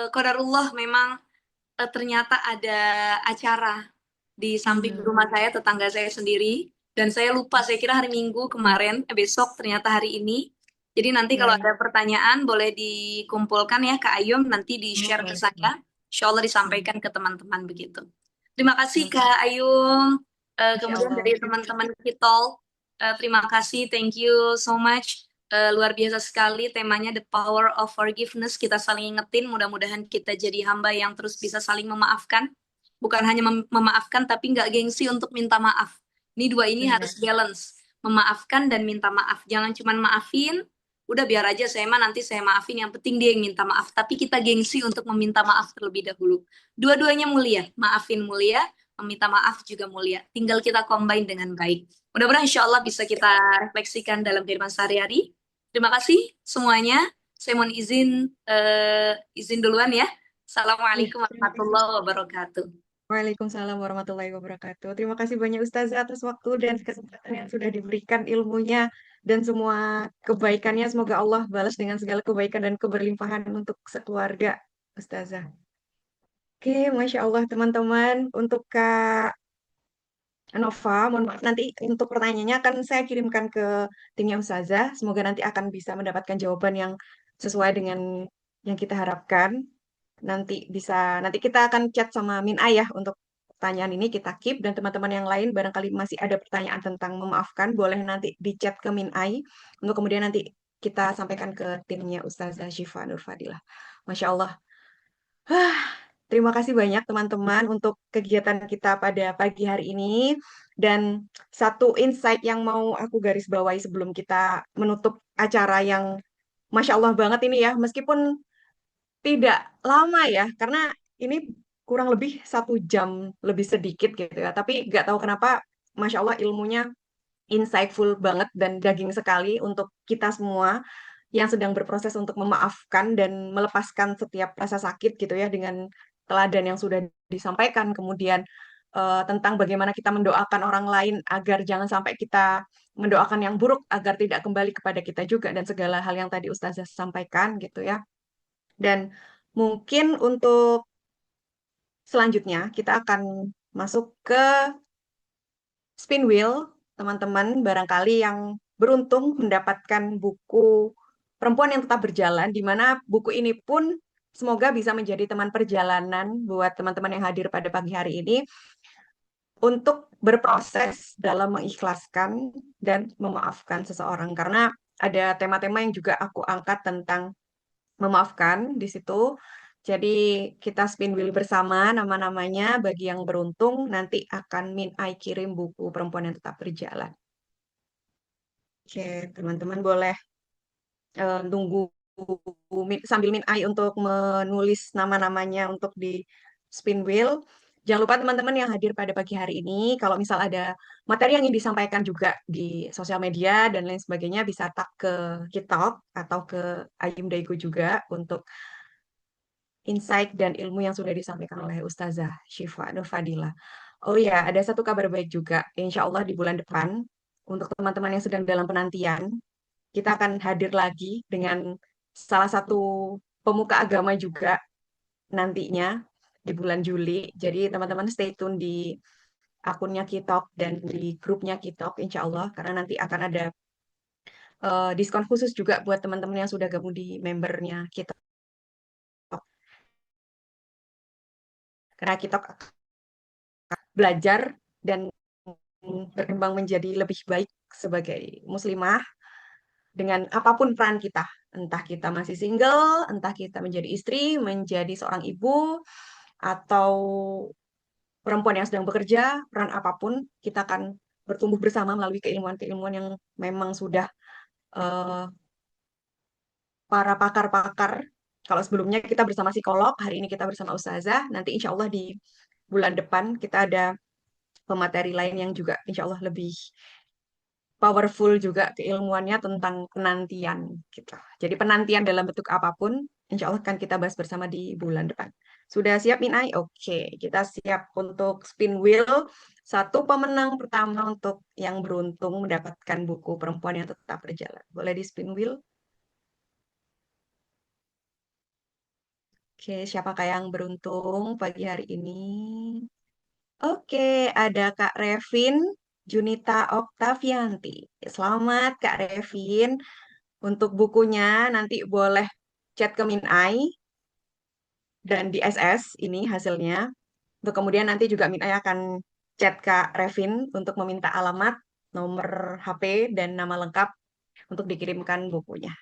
qadarullah memang ternyata ada acara di samping rumah saya, tetangga saya sendiri, dan saya lupa, saya kira hari Minggu kemarin, besok ternyata hari ini. Jadi nanti kalau ada pertanyaan boleh dikumpulkan ya Kak Ayum, nanti di-share ke saya, insya Allah disampaikan ke teman-teman begitu. Terima kasih Kak Ayum. Kemudian dari teman-teman Kitol, terima kasih, thank you so much. Luar biasa sekali temanya The Power of Forgiveness. Kita saling ingetin, mudah-mudahan kita jadi hamba yang terus bisa saling memaafkan. Bukan hanya memaafkan, tapi nggak gengsi untuk minta maaf. Ini dua ini harus balance, memaafkan dan minta maaf. Jangan cuma maafin, udah biar aja saya nanti saya maafin, yang penting dia yang minta maaf. Tapi kita gengsi untuk meminta maaf terlebih dahulu. Dua-duanya mulia, maafin mulia, meminta maaf juga mulia. Tinggal kita combine dengan baik. Mudah-mudahan insya Allah bisa kita refleksikan dalam kehidupan sehari-hari. Terima kasih semuanya. Saya mohon izin duluan ya. Assalamualaikum warahmatullahi wabarakatuh. Waalaikumsalam warahmatullahi wabarakatuh. Terima kasih banyak Ustazah atas waktu dan kesempatan yang sudah diberikan, ilmunya dan semua kebaikannya. Semoga Allah balas dengan segala kebaikan dan keberlimpahan untuk sekeluarga Ustazah. Oke, Masya Allah teman-teman. Untuk Kak Nova, mohon maaf nanti untuk pertanyaannya akan saya kirimkan ke timnya Ustazah. Semoga nanti akan bisa mendapatkan jawaban yang sesuai dengan yang kita harapkan. Nanti kita akan chat sama Min Ayah untuk pertanyaan ini kita keep, dan teman-teman yang lain barangkali masih ada pertanyaan tentang memaafkan, boleh nanti di chat ke Min Ay untuk kemudian nanti kita sampaikan ke timnya Ustazah Syifa Nur Fadilah. Masya Allah. Terima kasih banyak teman-teman untuk kegiatan kita pada pagi hari ini. Dan satu insight yang mau aku garis bawahi sebelum kita menutup acara yang Masya Allah banget ini ya, meskipun tidak lama ya, karena ini kurang lebih 1 jam lebih sedikit gitu ya. Tapi nggak tahu kenapa, Masya Allah ilmunya insightful banget dan daging sekali untuk kita semua yang sedang berproses untuk memaafkan dan melepaskan setiap rasa sakit gitu ya dengan teladan yang sudah disampaikan. Kemudian tentang bagaimana kita mendoakan orang lain agar jangan sampai kita mendoakan yang buruk agar tidak kembali kepada kita juga dan segala hal yang tadi Ustazah sampaikan gitu ya. Dan mungkin untuk selanjutnya kita akan masuk ke spin wheel, teman-teman barangkali yang beruntung mendapatkan buku Perempuan yang Tetap Berjalan, di mana buku ini pun semoga bisa menjadi teman perjalanan buat teman-teman yang hadir pada pagi hari ini untuk berproses dalam mengikhlaskan dan memaafkan seseorang. Karena ada tema-tema yang juga aku angkat tentang memaafkan di situ. Jadi kita spin wheel bersama nama-namanya. Bagi yang beruntung nanti akan Min Ai kirim buku Perempuan yang Tetap Berjalan. Oke, teman-teman boleh tunggu sambil Min Ai untuk menulis nama-namanya untuk di spin wheel. Jangan lupa teman-teman yang hadir pada pagi hari ini, kalau misal ada materi yang ingin disampaikan juga di sosial media dan lain sebagainya, bisa tag ke Kitalk atau ke Ayum Daigo juga untuk insight dan ilmu yang sudah disampaikan oleh Ustazah Syifa Nur Fadilah. Oh iya, ada satu kabar baik juga. Insya Allah di bulan depan, untuk teman-teman yang sedang dalam penantian, kita akan hadir lagi dengan salah satu pemuka agama juga nantinya di bulan Juli. Jadi teman-teman stay tune di akunnya Kitalk dan di grupnya Kitalk, insya Allah, karena nanti akan ada diskon khusus juga buat teman-teman yang sudah gabung di membernya Kitalk. Karena Kitalk belajar dan berkembang menjadi lebih baik sebagai muslimah dengan apapun peran kita. Entah kita masih single, entah kita menjadi istri, menjadi seorang ibu, atau perempuan yang sedang bekerja, peran apapun, kita akan bertumbuh bersama melalui keilmuan-keilmuan yang memang sudah uh, para pakar-pakar. Kalau sebelumnya kita bersama psikolog, hari ini kita bersama ustazah, nanti insya Allah di bulan depan kita ada pemateri lain yang juga insya Allah lebih powerful juga keilmuannya tentang penantian gitu. Jadi penantian dalam bentuk apapun, insya Allah akan kita bahas bersama di bulan depan. Sudah siap Minai? Oke, kita siap untuk spin wheel. Satu pemenang pertama untuk yang beruntung mendapatkan buku Perempuan yang Tetap Berjalan. Boleh di spin wheel? Oke, siapakah yang beruntung pagi hari ini? Oke, ada Kak Revin Junita Oktavianti. Selamat Kak Revin. Untuk bukunya nanti boleh chat ke Minai dan di SS ini hasilnya. Untuk kemudian nanti juga Minai akan chat Kak Revin untuk meminta alamat, nomor HP, dan nama lengkap untuk dikirimkan bukunya.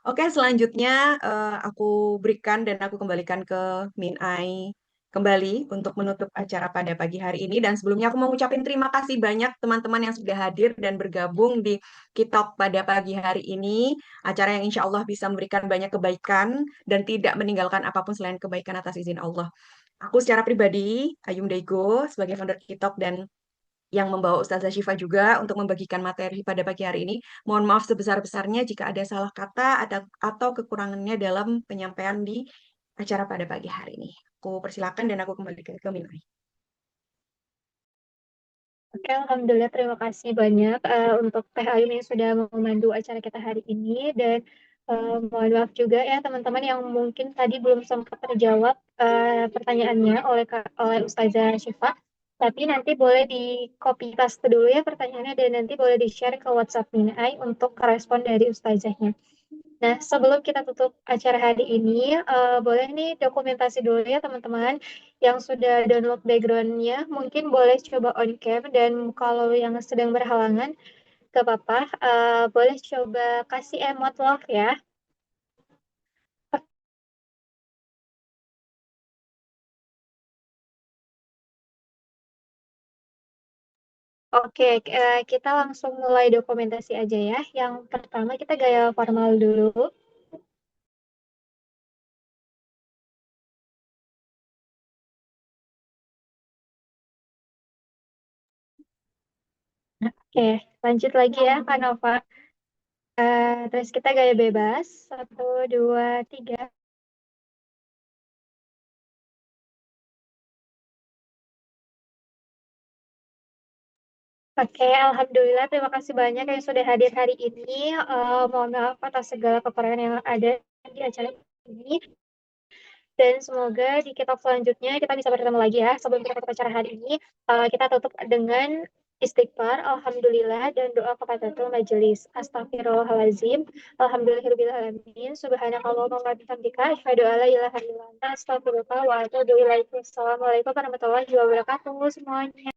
Oke, selanjutnya aku berikan dan aku kembalikan ke Minai kembali untuk menutup acara pada pagi hari ini. Dan sebelumnya aku mau ngucapin terima kasih banyak teman-teman yang sudah hadir dan bergabung di Kitalk pada pagi hari ini. Acara yang insya Allah bisa memberikan banyak kebaikan dan tidak meninggalkan apapun selain kebaikan atas izin Allah. Aku secara pribadi, Ayum Daigo, sebagai founder Kitalk dan yang membawa Ustazah Syifa juga untuk membagikan materi pada pagi hari ini. Mohon maaf sebesar-besarnya jika ada salah kata atau kekurangannya dalam penyampaian di acara pada pagi hari ini. Aku persilakan dan aku kembalikan ke Minai. Oke, Alhamdulillah terima kasih banyak untuk Teh Ayum yang sudah memandu acara kita hari ini dan mohon maaf juga ya teman-teman yang mungkin tadi belum sempat terjawab pertanyaannya oleh Ustazah Syifa. Tapi nanti boleh di copy paste dulu ya pertanyaannya dan nanti boleh di-share ke WhatsApp Minai untuk respon dari Ustazahnya. Nah, sebelum kita tutup acara hari ini, boleh nih dokumentasi dulu ya teman-teman yang sudah download background-nya. Mungkin boleh coba on cam dan kalau yang sedang berhalangan, gak apa-apa. Boleh coba kasih emot love ya. Oke, kita langsung mulai dokumentasi aja ya. Yang pertama kita gaya formal dulu. Oke, lanjut lagi ya, Kak Nova. Terus kita gaya bebas. 1, 2, 3. Oke, Alhamdulillah. Terima kasih banyak yang sudah hadir hari ini. Mohon maaf atas segala kekurangan yang ada di acara ini. Dan semoga di kitab selanjutnya kita bisa bertemu lagi ya. Sebelum kita tutup acara hari ini, kita tutup dengan istighfar, alhamdulillah, dan doa kafaratul majelis. Astagfirullahalazim, alhamdulillahirobbilalamin, subhanakallahumma wa bihamdika, asyhadu an la ilaha illa anta, astaghfiruka wa atubu ilaik. Wassalamualaikum warahmatullahi wabarakatuh semuanya.